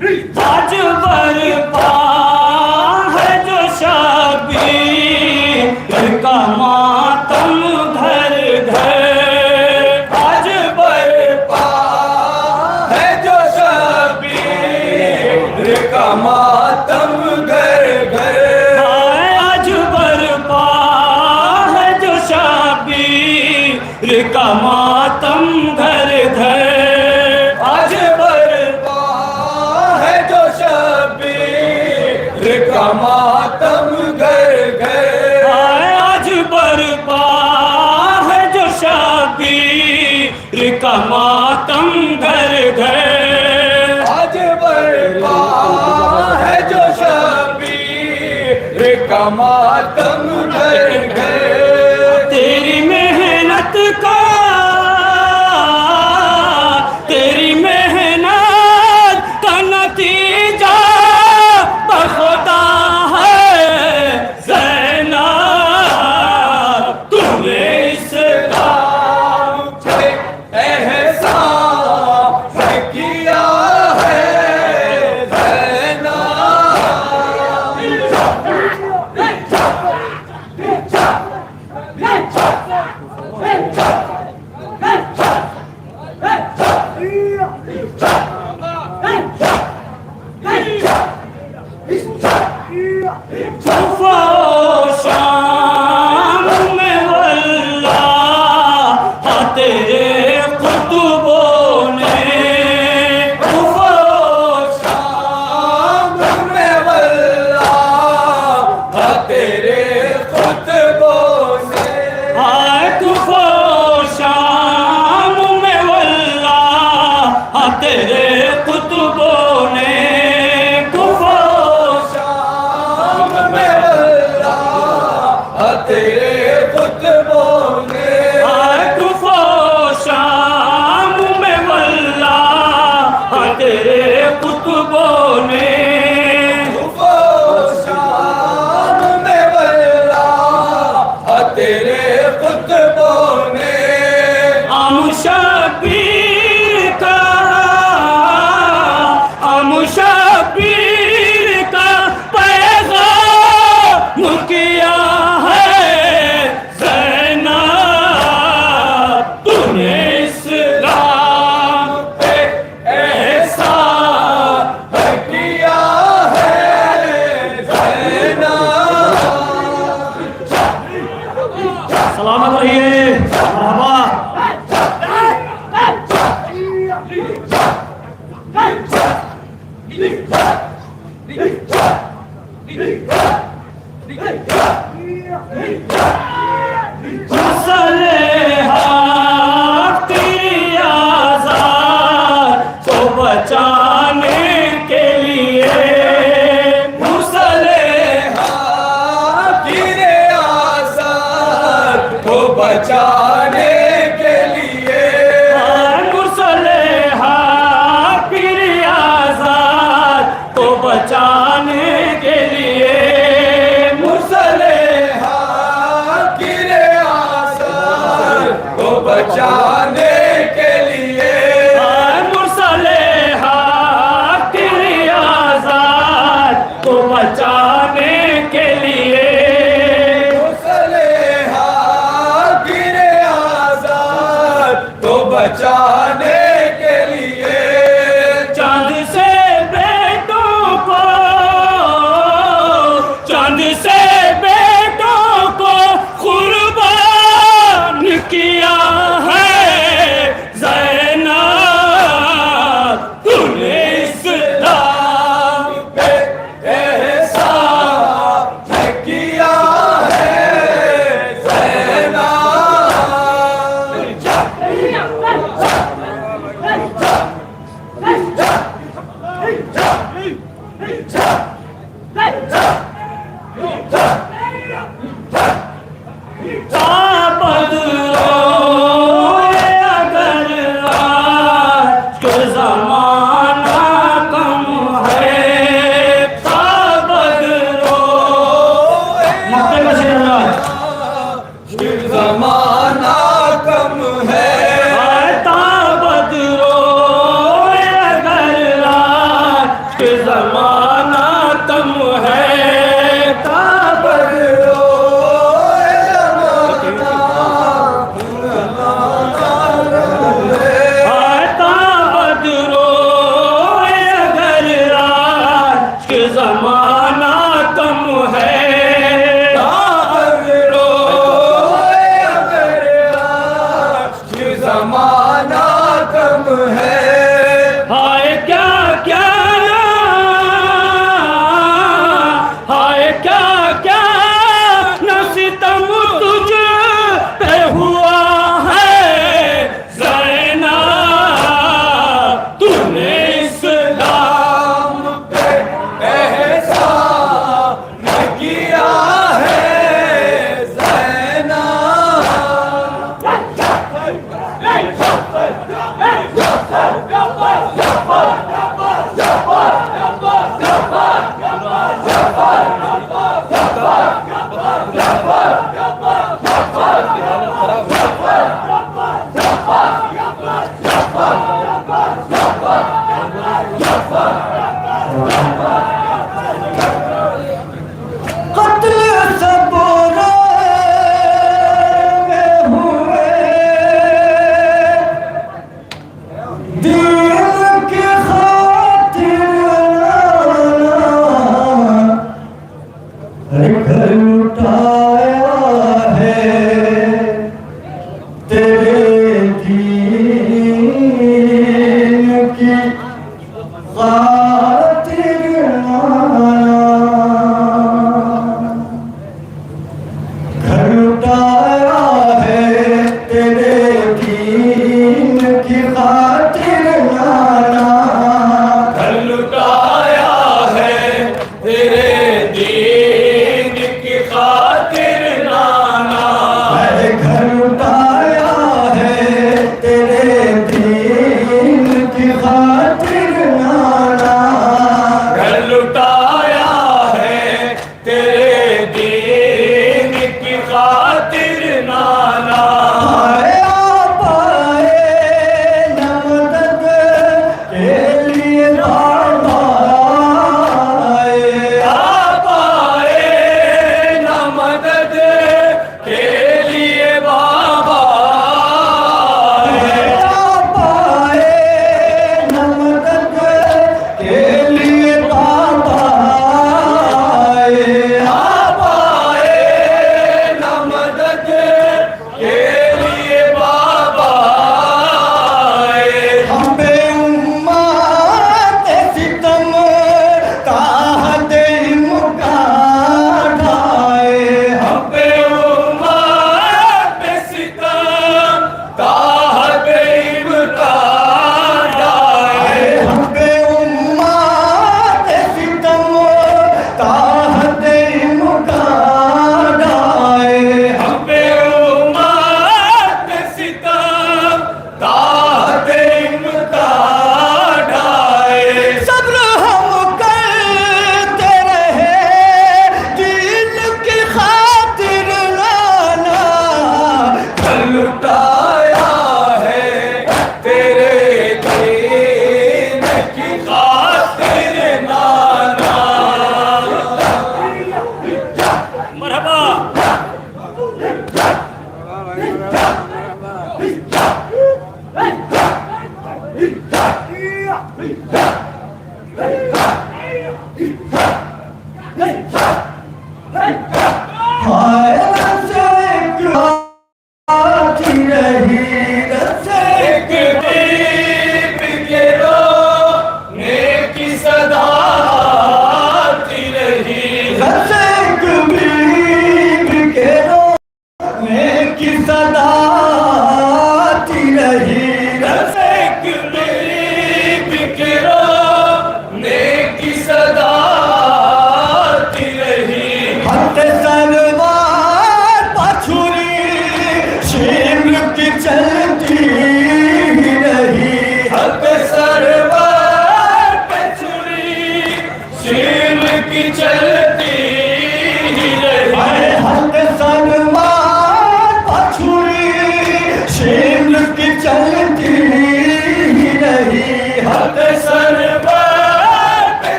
आज बरपा है जो शबीर का मातम घर घर। आज बरपा है जो शबीर का मातम घर घर। आज बरपा है जो शबीर का मातम घर घर। आज बरपा है जो शबीर का मातम घर घर। आज बरपा है जो शबीर का मातम घर घर। आज बरपा है जो शबीर का मातम घर घर। तेरी मेहनत का नतीजा बखुदा है ज़ैनब। तूने इस्लाम पे एहसान किया है तूफ़ा शाम में वल्लाह तेरे कुतुबों ने। तूफ़ा शाम में वल्लाह तेरे खुतबों से। आए तूफ़ा शाम में वल्लाह तेरे कुतुबों ने। तूफ़ा शाम में वल्लाह तेरे खुतबों ने। आए तूफ़ा शाम में वल्लाह तेरे कुतुबों ने। तूफ़ा शाम में वल्लाह तेरे खुतबों ने। आम शबीर का पैगाम किया है ज़ैनब। तूने इस्लाम पे एहसान किया है सलामत रहिए। मरहबा। मसलेहात तेरी आज़ाद को बचाने के लिए। मुसलेहात गिरे आज़ाद को बचाने के लिए। मुसलेहात तेरी आज़ाद को बचाने के लिए। मुसलेहात गिरे आज़ाद को बचाने के लिए। मुसलेहात तेरी आज़ाद को बचाने के लिए। मुसलेहात गिरे आज़ाद को बचाने के लिए। चांद से बेटों को कुर्बान किया है ज़ैनब। तूने इस्लाम पे एहसान किया है जमाना कम है। ताबत रो अगर रात जमाना कम है जमाना कम है हाय क्या क्या हाय क्या क्या न सितम तुझ पे हुआ है ज़ैना तूने इस्लाम पे एहसान किया है ज़ैना कत्ल सब हुए दीन की खातिर घर लुटाया है तेरे दीन की खातिर घर लुटाया है तेरे दीन की खातिर नाना घर लुटाया है तेरे दीन की खातिर नाना घर लुटाया है तेरे दीन की खातिर नाना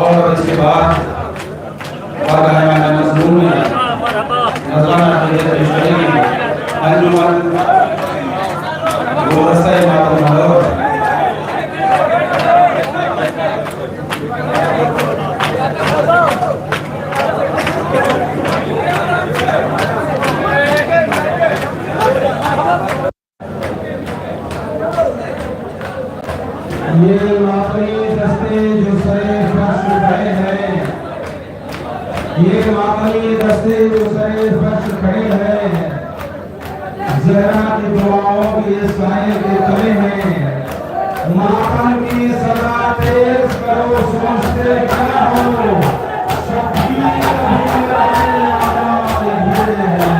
और इसके बाद ये मातमी दस्ते जो सरे फर्श खड़े हैं, ये मातमी दस्ते जो सरे फर्श खड़े हैं, जहरा की दुआओं के साए के तले हैं। मातम की सदा तेज करो, सोचते क्या हो, शब्बीर कभी आए आवाज़ भूले हैं।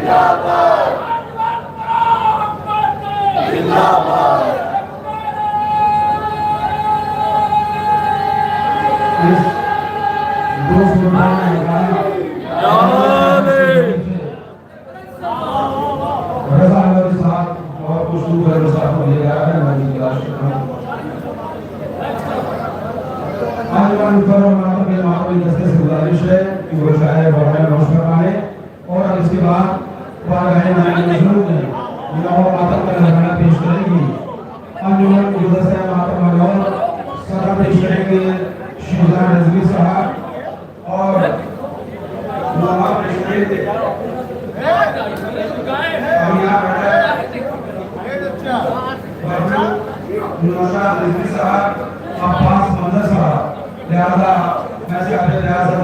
जिंदाबाद और इसके बाद पेश करेगी अंजुमन गुलदस्ता मातम सदा पेश करेंगे शिजा रजवी साहब और नवाब पेश करेंगे रजवी साहब अब्बास मंदर साहब लिहाजा मैं से अपने रियासत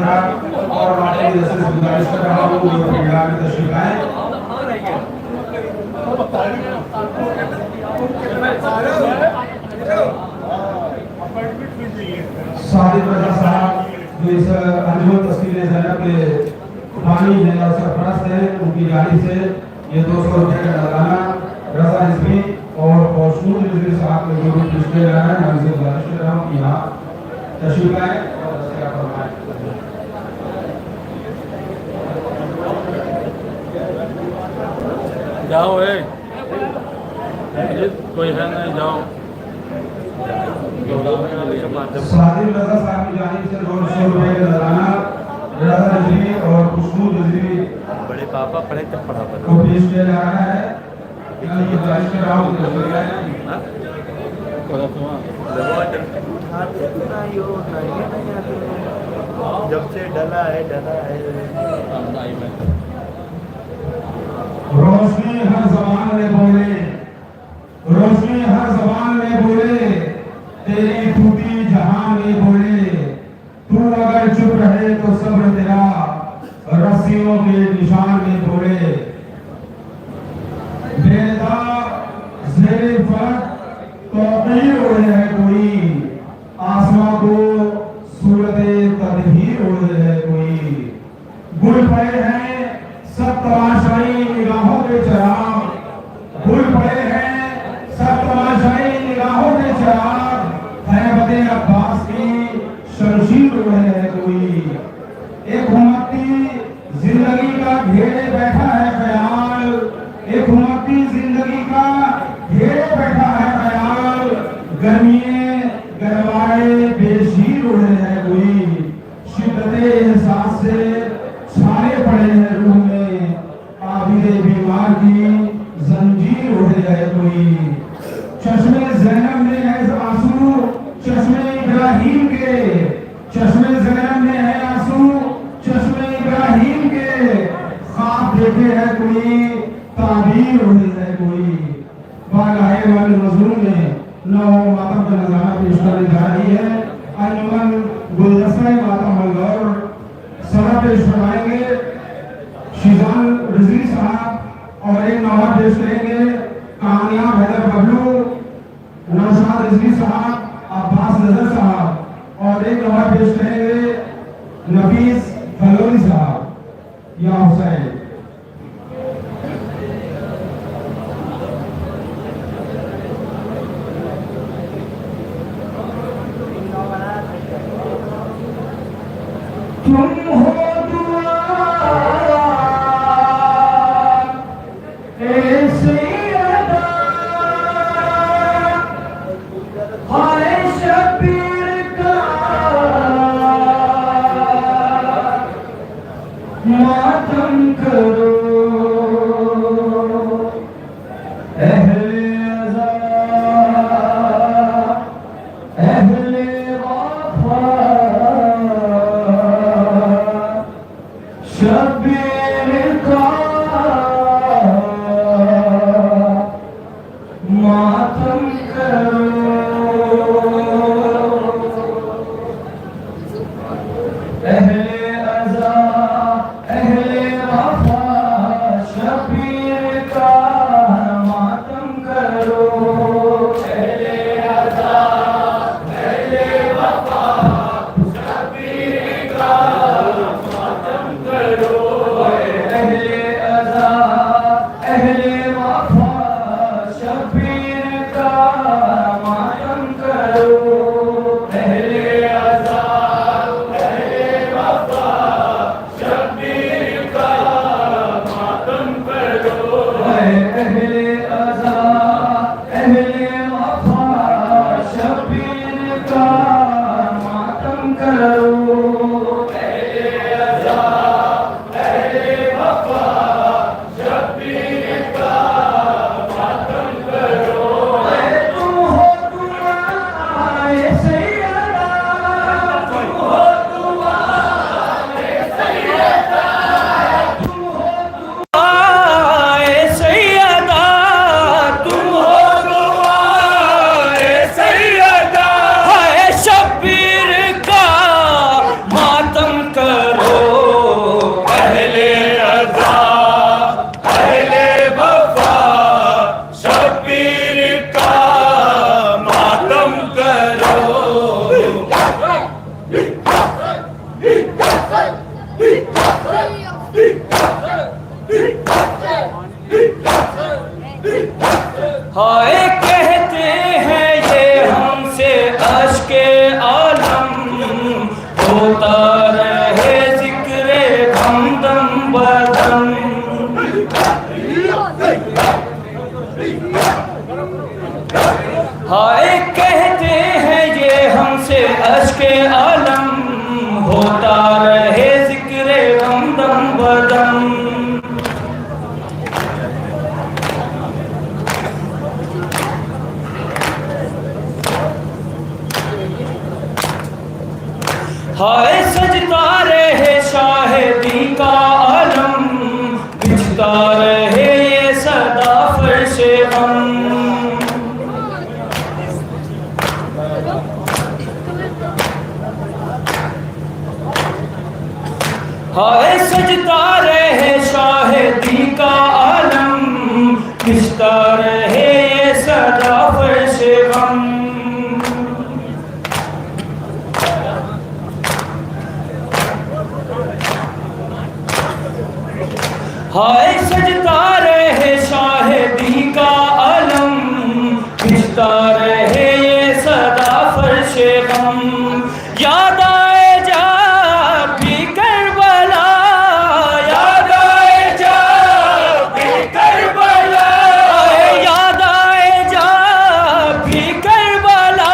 और माटी जैसे गुजारिश कर रहा हूँ जो प्रोग्राम में तशरीफ लाएं। सादिक रजा साहब जो इस अंजुमन तस्वीर ज़ैनब के बानी है और सरपरस्त है, उनकी जानी से ये 200 रुपये का नजराना रजा रिजवी और मौसूद रिजवी साहब के जो पिछले रहा है मैं उनसे गुजारिश कर रहा हूँ कि यहाँ तशरीफ लाएं और तस्वीर फरमाएं। जाओ कोई है नहीं, जाओ। सादिक रजा साहब की जानिब से 200 रुपये का नजराना रजा रिजवी और मौसूद रिजवी बड़े पापा पढ़े तब पढ़ा को पेश किया जा रहा है। मैं ये गुजारिश कर रहा हूँ कि तस्वीर लाएं। जब से डला है रोशनी हर जबान में बोले, रोशनी हर जबान में बोले, तेरी टूटी जहां में बोले, तू अगर चुप रहे तो सब्र तेरा रस्सियों के निशान में बोले। बेदा ज़ेरे फलक तौक़ीर ओढ़े है कोई, आसमां को सूरते तदहीर ओढ़े है कोई। गुल पड़े हैं सब तमाशाई निगाहों के चराग, गुल पड़े हैं सब तमाशाई निगाहों के चराग, हैबते अब्बास की शमशीर ओढ़े है कोई। एक उम्मती जिंदगी का घेरे बैठा है ख्याल, एक उम्मती जिंदगी का घेरे बैठा है ख्याल, गर्मिये गरमाए बेशीर उड़े है कोई। शिद्दते एहसास से छाले पड़े हैं रूह में, आबिदे बीमार की जंजीर उड़े है कोई। चश्मे ज़ैनब में है आंसू चश्मे इब्राहिम के, चश्मे ज़ैनब में है आंसू चश्मे इब्राहिम के, ख्वाब देखे है कोई ताबीर उड़े है कोई। बागाहे वाले मजलूम में नौ मातम का नजारा पेश करने जा रही है। अंजुमन गुलदस्ता मातम मलगौर सदा पेश फरमाएंगे शिजान रिजवी साहब और एक नवाब पेश करेंगे कामयाब हैदर बबलू, नौशाद रिजवी साहब, अब्बास नजर साहब और एक नवाब पेश करेंगे नफीस फलोरी साहब या हुसैन। तुम हो दुआ ऐसे अदा, हाय शबीर का मातम का अहले अज़ा अहले वफा शबीर का मातम करो। अहले अज़ा अहले वफा शबीर का मातम करो। तुम हो तुम आए सैयदा, तुम हो तुम आए सैयदा, तुम हो तुम आए सैयदा, तुम हो तुम आए सैयदा। हाय शब्बीर का मातम करो। अहले अज़ा अहले वफा शब्बीर का मातम करो। हाय कहते हैं ये हमसे अश्के आलम, होता रहे जिक्रे हमदम बदम। हाय कहते हैं ये हमसे अश्के आलम, होता रहे जिक्रे हमदम बदम। हाय सजता रहे शाहिदी का आलम, बिछता रहे ये सदा फर्शे गम। हाय सजता रहे शाहिदी का आलम, बिछता रहे ये सदा फर्शे गम। हाय सजता रहे शाहिदी का आलम, बिछता रहे ये सदा फर्शे गम। याद आए जब भी करबला, याद आए जब भी करबला, याद आए जब भी करबला,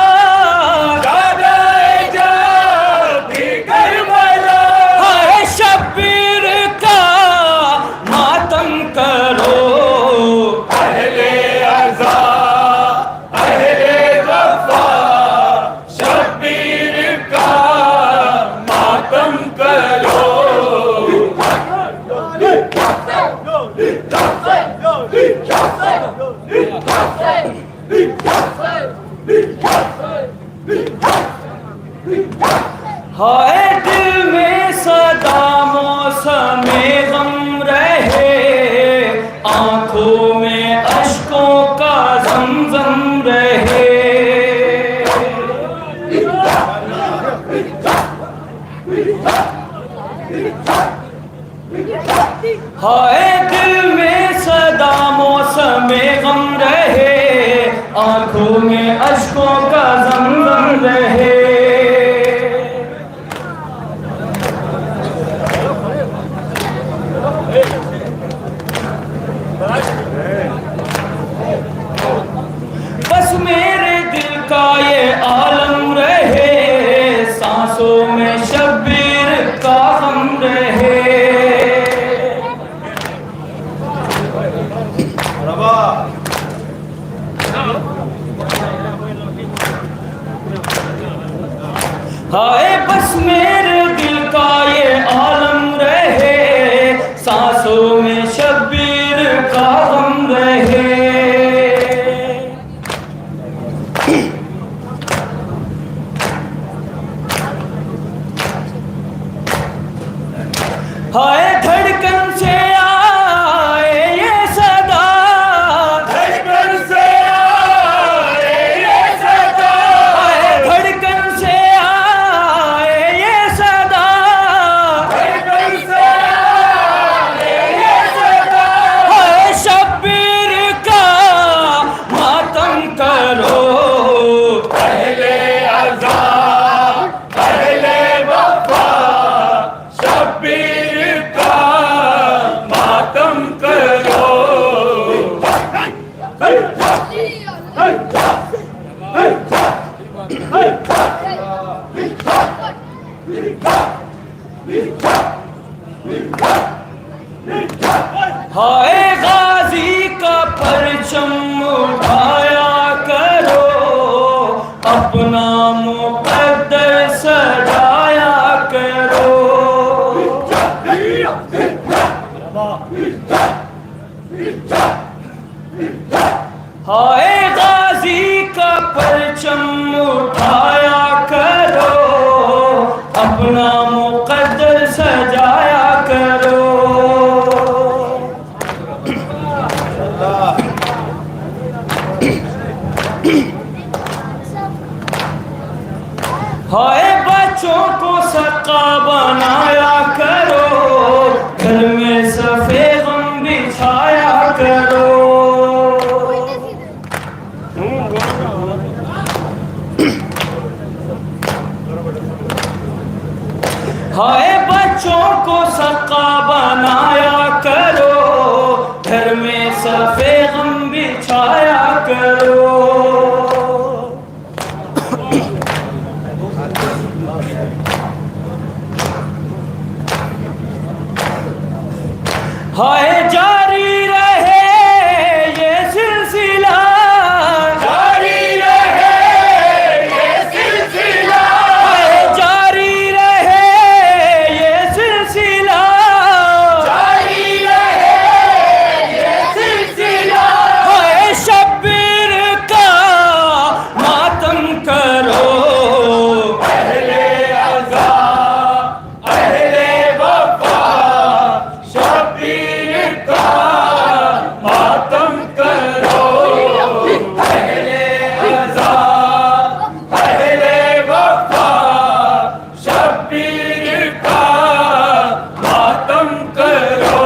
याद आए जब भी करबला। हाय शब्बीर का मातम करो। अहले अज़ा अहले वफा शब्बीर का मातम करो। हाय दिल में सदा मौसमे गम रहे, आंखों में अश्कों का ज़मज़म रहे। हाय दिल में सदा मौसमे गम रहे, आंखों में अश्कों का ज़मज़म रहे। बस मेरे दिल का ये आलम रहे, सांसों में शब्बीर का गम रहे। हाय बस मेरे दिल का ये आलम रहे, सांसों में शब्बीर का गम रहे। हाय धड़कन से आए ये सदा, धड़कन से आए ये सदा, हाय धड़कन से आए ये हाय गाजी का परचम उठाया करो, अपना मुकद्दर सजाया करो। हाय गाजी का परचम उठाया करो, अपना मुकद्दर सजाया करो। हाय बच्चों को सका बनाया करो, घर में सफेद गम बिछाया करो। हाय बच्चों को सका बनाया करो, घर में सफेद गम बिछाया करो। हाय जारी रहे ये सिलसिला, जारी रहे ये सिलसिला। हाय जारी रहे ये सिलसिला, जारी रहे ये सिलसिला। हाय शब्बीर का मातम करो, अहले अज़ा अहले वफ़ा, शब्बीर का मातम करो, अहले अज़ा अहले वफ़ा, शब्बीर का मातम करो।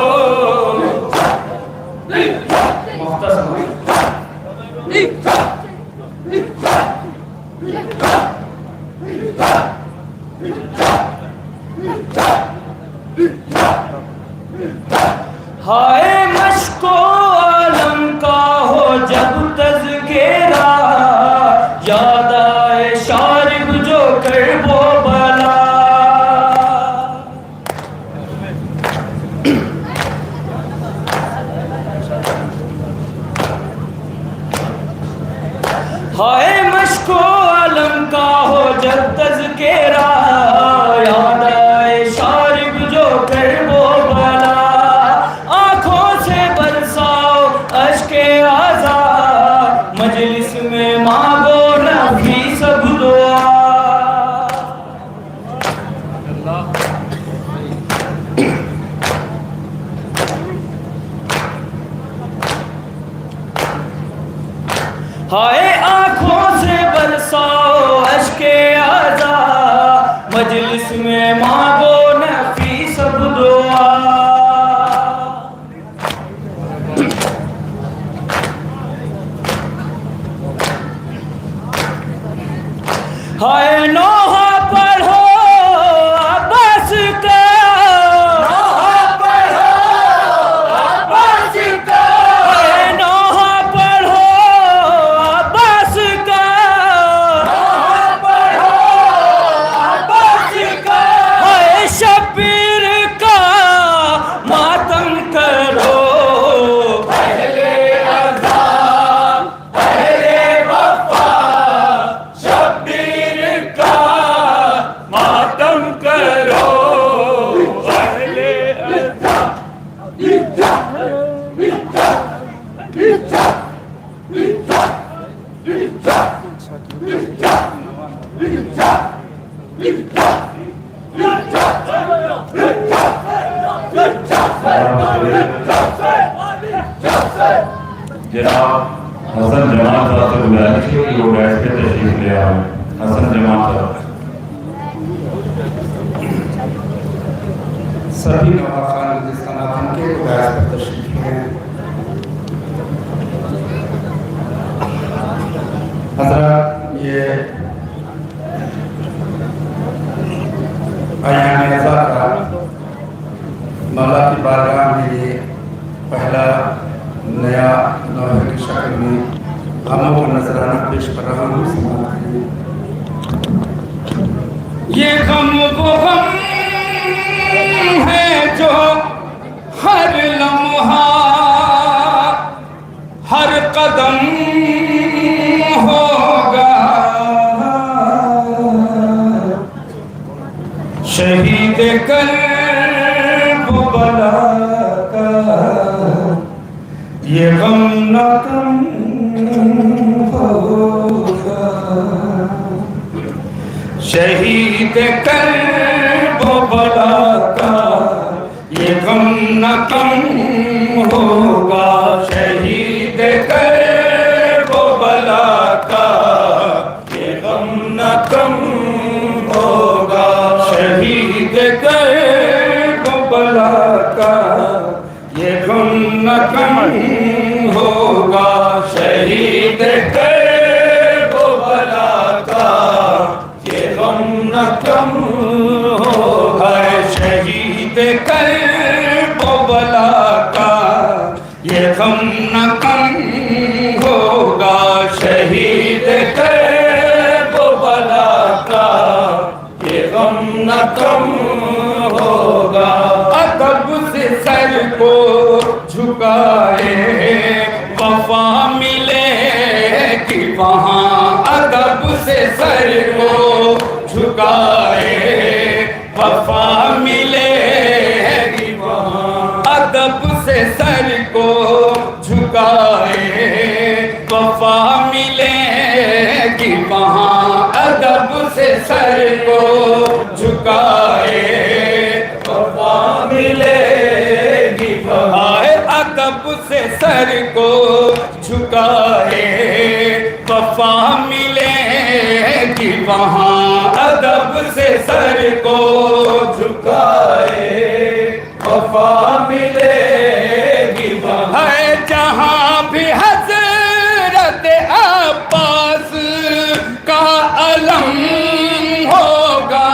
हाय मश्को आलम का हो जब तज़किरा, याद आए शारिब जो कर वो बला। हाय मश्को आलम का हो जब तज़किरा, याद आए शारिब जो कर वो बला। आँखों से बरसाओ अश्के आज़ा, मजलिस में मांगो नफी सब दुआ। हाय आँखों से बरसाओ अश्के आज़ा, मजलिस में मांगो नफी सब दुआ। हाय नोहा पढ़ो अब्बास का, नोहा पढ़ो अब्बास का। हाय नोहा पढ़ो अब्बास का, नोहा पढ़ो अब्बास का। हाय शब्बीर का मातम करो, अहले अज़ा अहले वफ़ा, शब्बीर का मातम करो, अहले अज़ा। जनाब हसन जमात साहब से गुजारिश है कि वो बैठ के तशरीफ ले आए। हसन जमात साहब। सभी नवाखान सनातन के बैठ पर तशरीफ ले आए। हज़रत ये अयान अज़ा का मौला की बारगाह में ये पहला नया लोहे की शक्ल में गमों का नजराना पेश कर रहा हूँ। ये गम वो गम है जो हर लम्हा हर कदम होगा। शहीद करबला का ये गम न कम होगा। शहीद करबला का ये गम न कम होगा। शहीद करबला का ये गम न कम होगा। शहीद करबला का ये गम न कम होगा। शहीद करबला का ये गम न कम होगा। शहीद करबला का ये गम न कम होगा। शहीद करबला का ये गम न कम होगा। अदब से सर को झुकाए वफा मिलेगी वहाँ। अदब से सर को झुकाए वफा मिलेगी वहाँ। अदब से सर को झुकाए वफा मिलेगी वहाँ। अदब से सर को झुकाए वफा मिलेगी वहाँ। अदब से सर को झुकाए वफा मिलेगी वहाँ। अदब से सर को झुकाए वफा मिलेगी वहाँ। जहाँ भी हज़रत अब्बास का अलम होगा।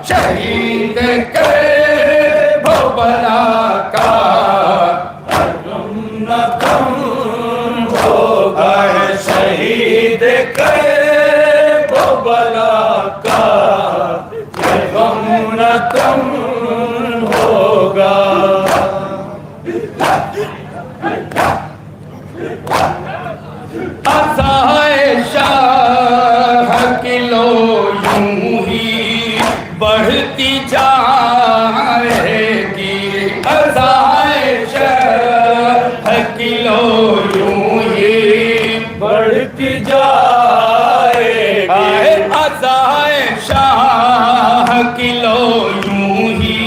शहीद करबला का गम न कम होगा। शहीद करबला का गम न कम होगा। अज़ाए शाह की लो यूं ही बढ़ती जाएगी। अज़ाए शाह की लो यूं ही बढ़ती जाएगी। अज़ाए शाह की लो यूं ही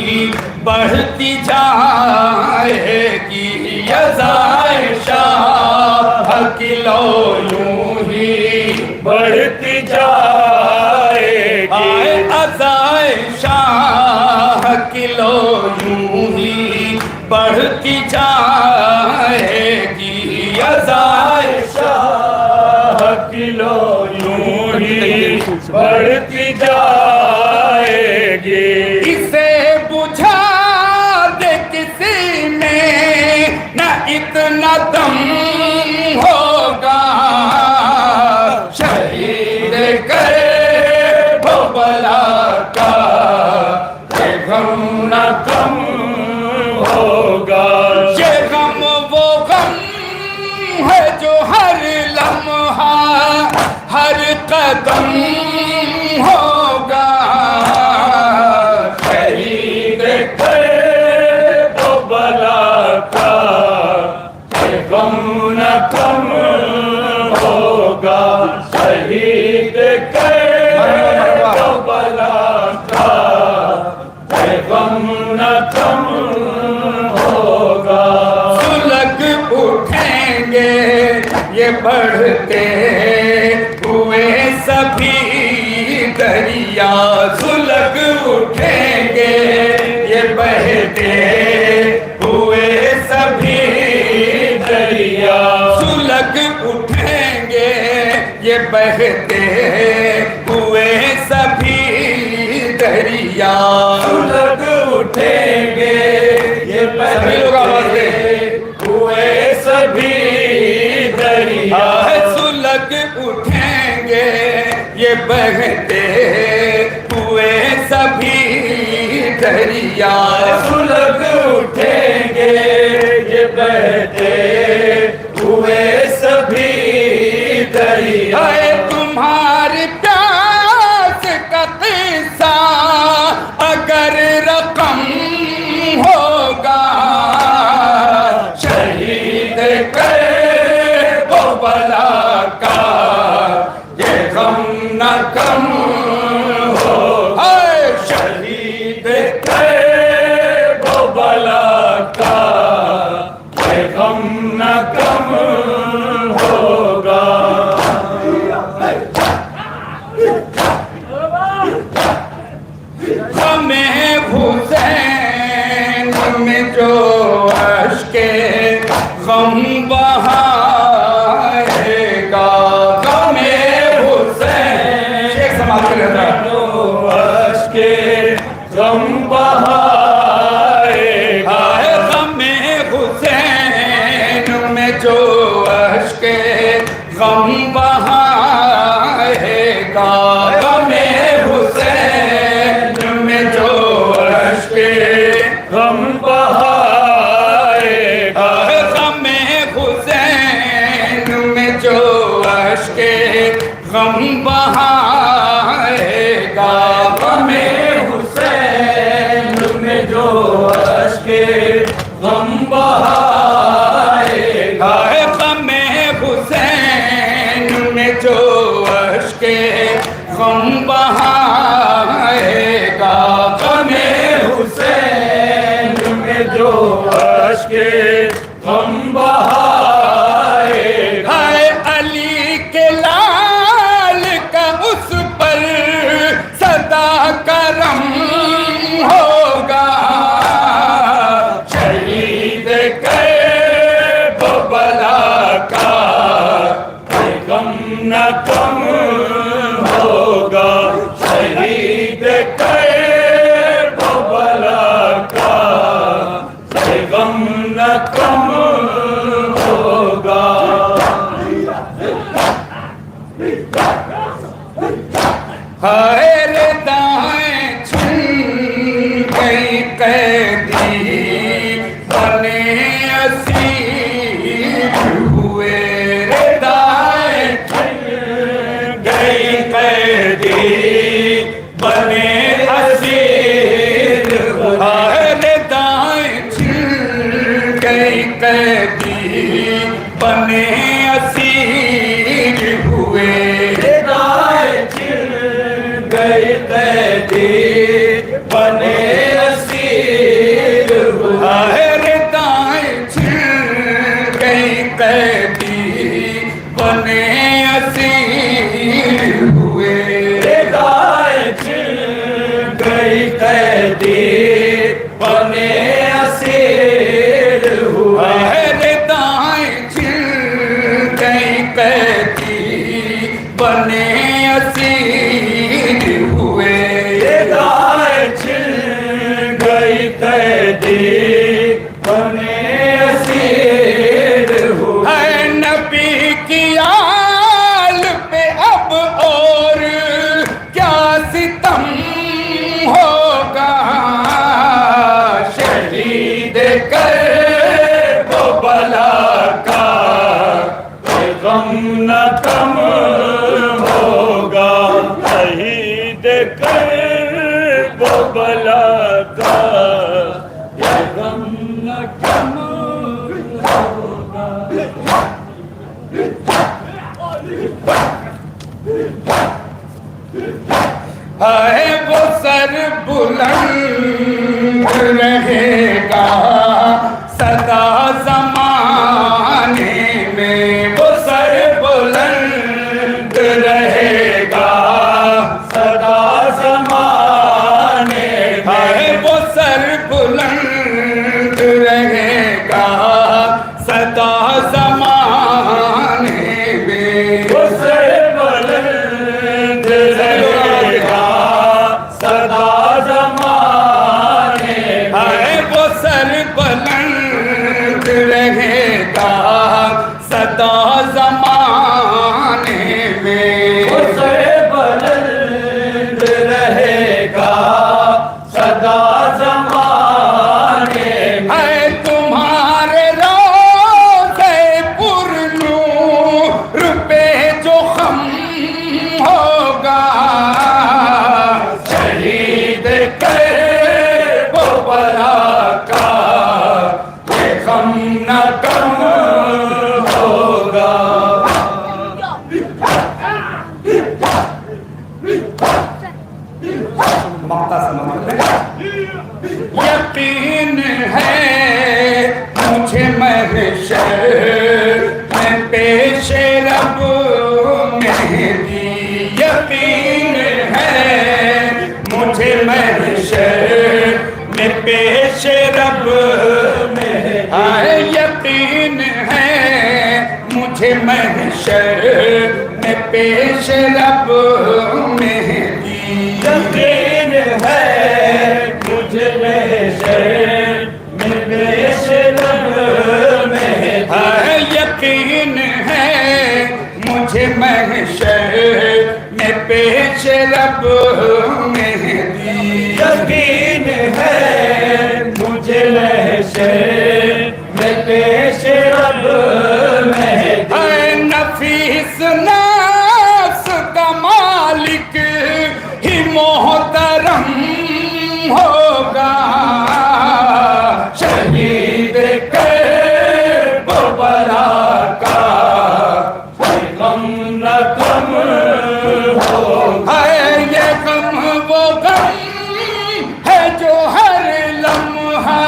बढ़ती जाएगी। अज़ाए शाह की लो यूं ही बढ़ती जाएगी। अज़ाए शाह की लो यूं ही बढ़ती जाएगी। अज़ाए शाह की लो यूं ही बढ़ती जाएगी। इसे बुझा दे किसी में न इतना दम होगा। शहीद करबला का ये गम न कम होगा। ये गम वो गम है जो हर लम्हा हर कदम होगा। शहीद करबला का ये गम न कम होगा। शहीद करबला का ये गम न कम होगा। सुलग उठेंगे ये बढ़ते हुए सभी दरिया। सुलग उठेंगे ये बहते हुए सभी दरिया। सुलग उठेंगे ये बहते हुए सभी दरिया। सुलग उठेंगे ये बहते हुए सुलग उठेंगे ये बहते हुए सभी दरिया, सुलग उठेंगे ये बहते हुए सभी दरिया। तुम्हारी प्यास का किस्सा अगर रकम होगा, शहीद करे वो बला का ये गम न कम हो। शहीद करे वो बला का ये गम न कम होगा। हमें हुसैन में जो अश्के गम बहाएगा, हमें हुसैन एक समाज के रहता जो अश्के गम बहाएगा, हमें हुसैन में जो अश्के गम बहाएगा, हमें हुसैन में जो अश्के गम बहाएगा, हमें हुसैन में जो अश्के गम बहाएगा, हमें हुसैन में जो अश्के गम बहाएगा, हमें हुसैन में जो अश्के गम बहाएगा, हमें हुसैन में जो अश्के गम बहाएगा। अली के लाल का उस पर सदा करम होगा, शहीद करे वो बला का गम न कम होगा, शहीद करे वो बला का गम न कम होगा। हर दाएं छुन गई कैदी बने असीर हुए, दाएं छुन गई कैदी बने असीर हुए, दाएं छुन गई कैदी बने असीर हुए, दाएं छुन गई कैदी बने असीर हुए, दाएं छुन गई कैदी बने असीर हुए, दाएं छुन गई कैदी बने असीर हुए, दाएं छुन गई कैदी बने असीर हुए, दाएं छुन गई कैदी बने असीर हुए। नबी की आल पे अब और क्या सितम होगा, शहीद कर वो बला का गम न कम होगा, शहीद कर वो बला का गम न कम होगा। है वो सर बुलंद रहेगा सदा ज़माने में, वो सर बुलंद रहेगा सदा ज़माने में, वो सर बुलंद रहेगा सदा ज़माने में, वो सर बुलंद रहेगा सदा ज़माने में, वो सर बुलंद रहेगा सदा ज़माने कम होगा। मक्ता समझते यकीन है मुझे महशर में पेश रब मेहदी, यकीन है मुझे महशर में पेश रब मेहदी, यकीन है मुझे महशर में पेश रब मेहदी, यकीन है मुझे महशर में पेश रब मेहदी, यकीन है मुझे महशर में पेश रब मेहदी, यकीन है मुझे महशर में पेश रब मेहदी। नफीस नफ्स का मालिक ही मोहतरम होगा, शहीद करबला का गम न कम होगा। ये गम वो गम है जो हर लम्हा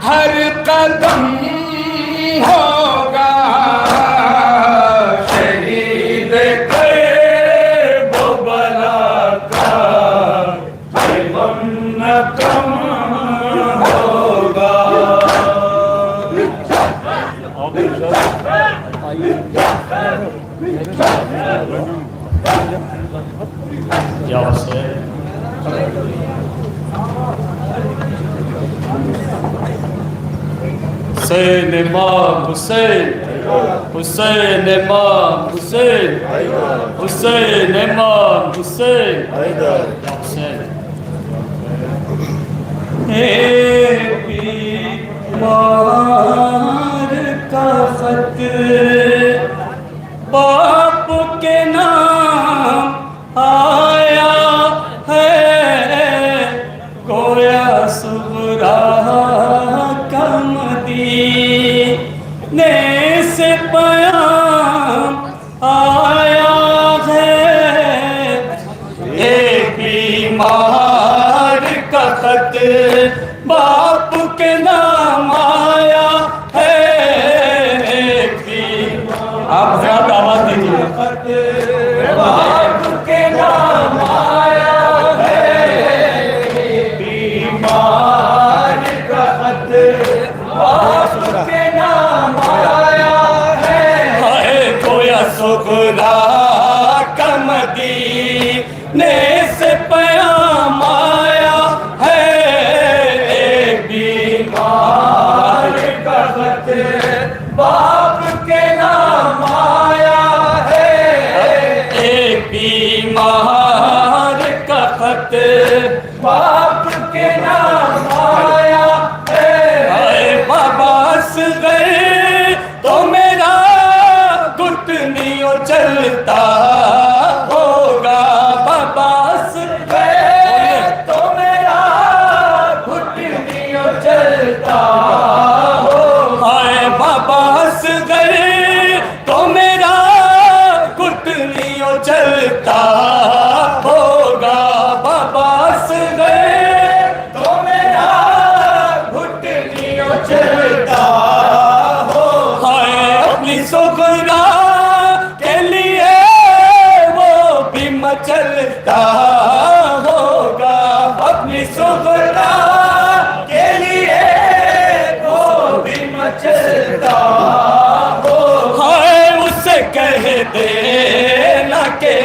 हर कदम होगा, शहीद करबला का गम न कम होगा। या हुसैन हुसैन इमाम हुसैन, हुसैन इमाम हुसैन, हुसैन इमाम हुसैन, हुसैन। बीमार का खत बाप के नाम आया है, गोया सुगरा का मदीने से पैगाम आया है। एक बीमार का खत बाप के नाम आया है, आप ज्यादा आवाज दीजिए। बाप के नाम आया है, बीमार का खत बाप के नाम आया है, गोया सुगरा का मदीने से पैगाम आया है। बीमार का खत बाप के नाम आया है, एक बीमार का खत बाप के नाम आया है। बाबास गए तो मेरा घुटनियों चलता होगा, बाबास गए तो मेरा घुटनियों चलता होगा, बाबास गए तो मेरा घुटनियों चलता होगा, बाबास गए तो मेरा घुटनियों चलता होगा। अपनी सुगरा के लिए वो भी मचलता होगा, अपनी सुगरा के लिए वो भी मचलता होगा। उससे कह दे न के,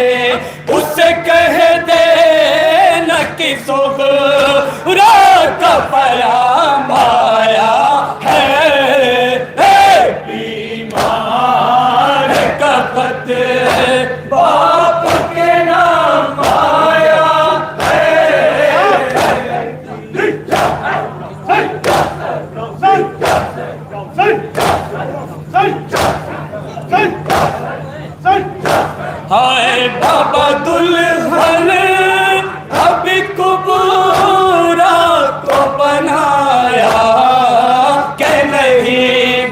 उससे कह दे न कि सुगरा का पैगाम आया है, बीमार का खत बाप के नाम आया है। हाय बाबा दुल्हन अभी कुबूरा को बनाया के नहीं,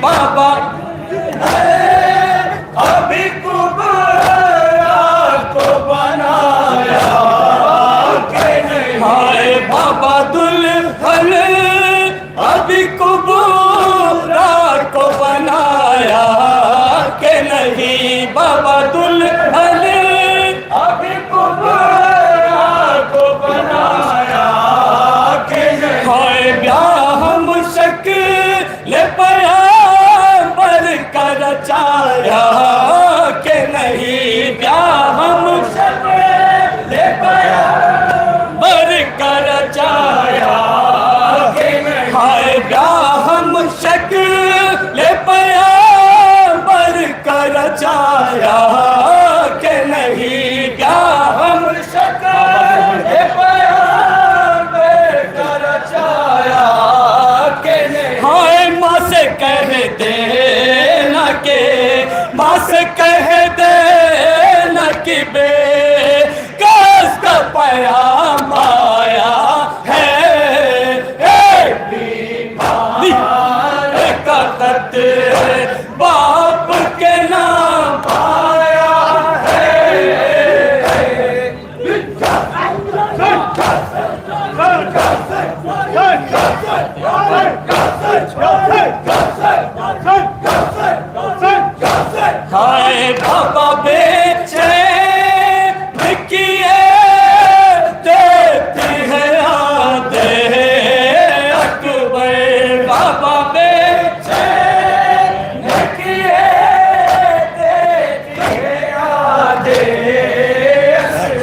माँ से कह दे न कि बेकस का पैगाम आया है, बीमार का खत बाप के नाम आया हाय बाबा बेचैन किए देती है यादें अकबर, बाबा बेचैन किए देती है यादें,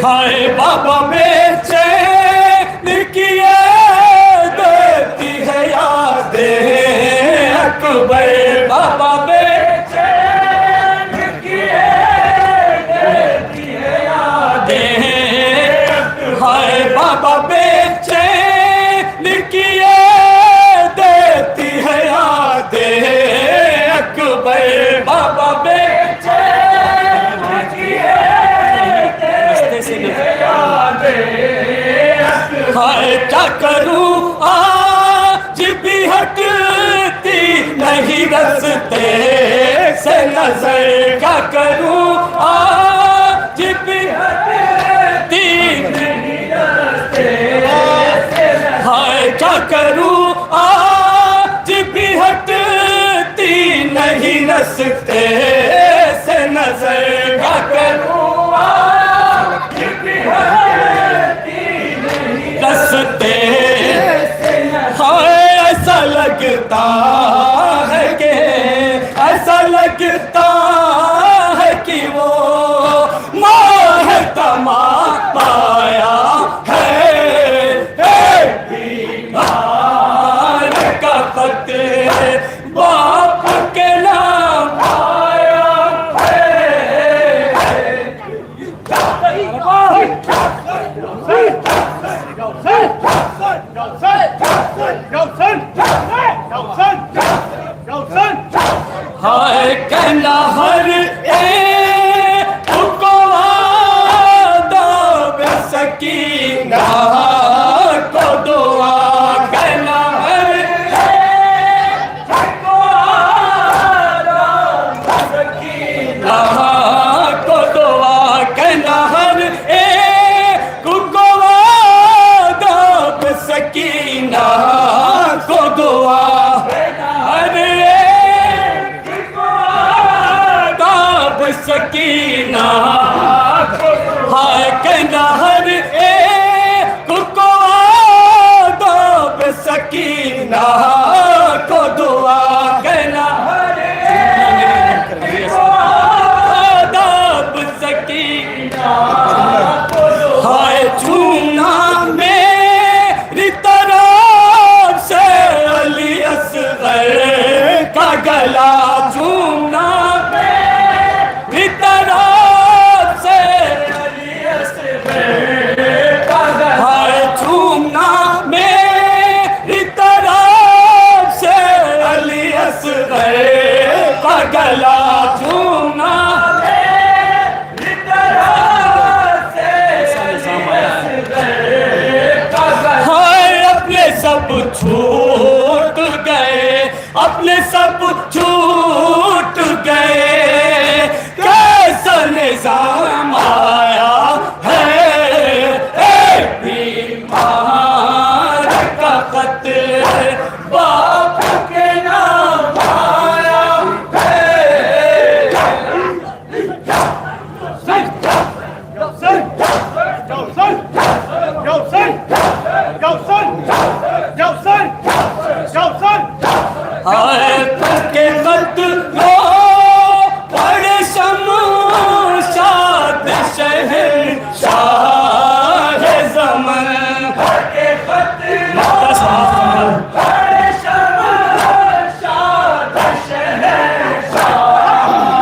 हाय बाबा बेचैन किए देती है यादें अकबर, बाबा हाय बाबा बेचैन किए देती है यादें अकबर, बाबा बेचैन किए देती है यादें, हाय क्या करूं आज भी हटती नहीं रस्ते से नजर, क्या करूं आज भी हटती हाय क्या करूं आज भी हटती नहीं रस्ते से नजर, क्या करूं आज भी हटती नहीं रस्ते, हाय ऐसा लगता है कि ऐसा लगता है कि वो मोह तमाम पाया है, बीमार का खत बाप के नाम आया हाय कहना हर एक को वादा बेसकीना को दुआ, कहना हर एक को वादा बेसकीना को दुआ, कहना हर एक को वादा बेसकीना को दुआ, हर सकीना हाय कहना हर एक को आदाब सकीना को दुआ, कहना हर एक को आदाब सकीना को दुआ, हाय चूना मेरी तरफ से अली असगर का गला, चूना हाय चूमना मेरी तरफ से अली असगर का गला, चूमना मेरी तरफ से अली असगर का गला, हाय अपने सब छूट गए, अपने सब छूट गए, कैसा निजाम आया है, बीमार का खत बाप के नाम आया है। हाय के खत लो बड़े शमशाद शहर शाह ज़मान, के खत लो बड़े शमशाद शहर शाह,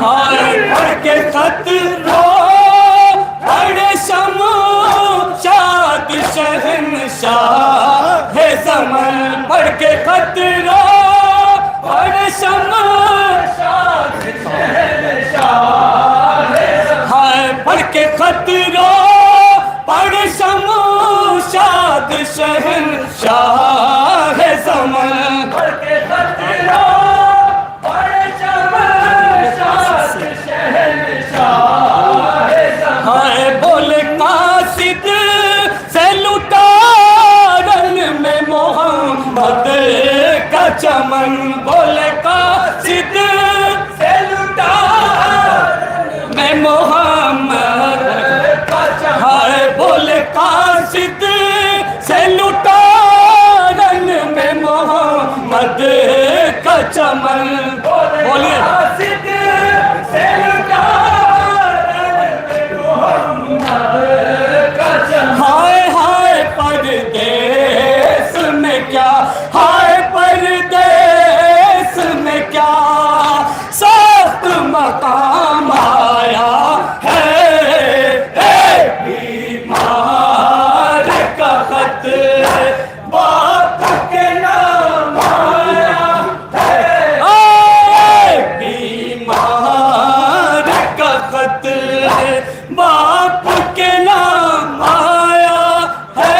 हाय के खत लो बड़े शमशाद शहंशाह ज़मान, पढ़ के खत लो बड़े शमशाद शहंशाह ज़मान पढ़ के खत लो पढ़े शहंशाह ज़मान हाय बोले कासिद से लुटारन में मोहम्मद का चमन बोले कासिद से लुटारन में मोहम्मद का चमन हाय बोले कासिद से लुटारन में मोहम्मद का चमन बोलिए कासिद से लुटारन में मोहम्मद का चमन हाय हाय परदेस में क्या हाय परदेस में क्या सख्त मकाम आया है बीमार का खत बाप के नाम आया है बीमार का खत बाप के नाम आया है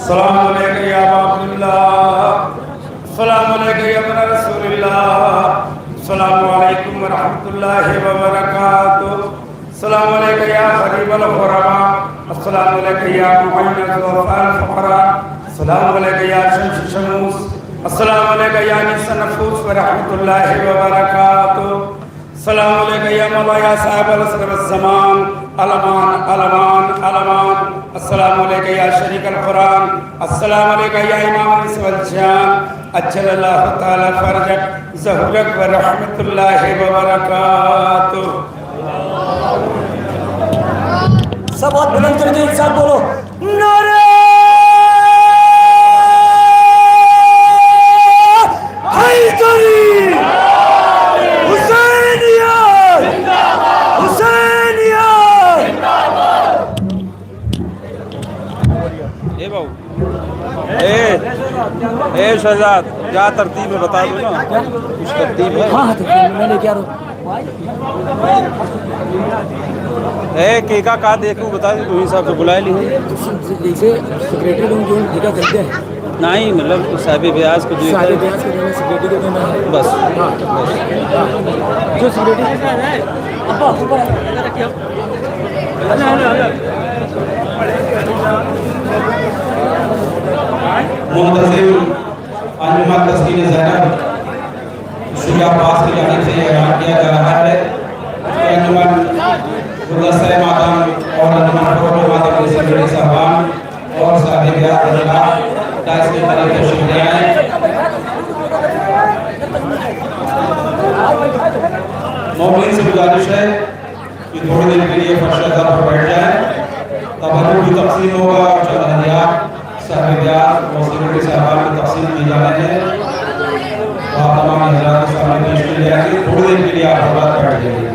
सलाम अलैका या अब्दुल्लाह, सलाम अलैका या इब्न रसूलिल्लाह, सलाम अलैकुम व रहमतुल्लाहि व बरकातुहू, सलाम अलैका या गरीबल गुरबा, अस्सलाम अलैका या मुअव्विन ज़ुफ़ाल फ़ुक़रा, सलाम अलैका या शम्स शमूस, अस्सलाम अलैका या निस नफूस व रहमतुल्लाहि व बरकातुहू, सलाम अलैका या मौला साहिब अल-असर ज़मान अलमान अलमान अलमान, अस्सलाम अलैका या शरीक अल-कुरान, अस्सलाम अलैका या इमाम अल-इस्लाम, अज्जलल्लाहु तआला फरजक ज़हुरक व रहमतुल्लाहि व बरकातुहू। सब बहुत बुलंद करके एक साथ बोलो नारे हैदरी हुसैनिया हुसैनिया। ए शहजाद क्या तरतीब में बता दो ना, कुछ तरतीब है। हाँ मैंने क्या केका का देखूँ बता दो, तुम हिसाब से बुलाए ली सेक्रेटरी देखा करते हैं नहीं, मतलब साहिब ब्याज को जो सेक्रेटरी के बस जो सेक्रेटरी मुंतज़िर अंजुमन तस्कीन ज़ैनब शुजा पास की जानिब से ऐलान किया जा रहा है कि अंजुमन गुलदस्ता मातम और अंजुमन फरोग़ मातम के सेक्रेटरी साहबान और साहिब ब्याज हज़रात डाइस के तरफ तशरीफ़ ले आए। मौलवी से गुजारिश है कि थोड़ी देर के लिए फर्श पर बैठ जाएं, तबरुक की तक़सीम होगा और चंद हदियात साहिब ब्याज और सेक्रेटरी साहबान की तक़सीम की जाने हैं। आप तमाम हज़रात के सामने पेश की जाएगी। थोड़ी देर के लिए आप बैठ जाइए।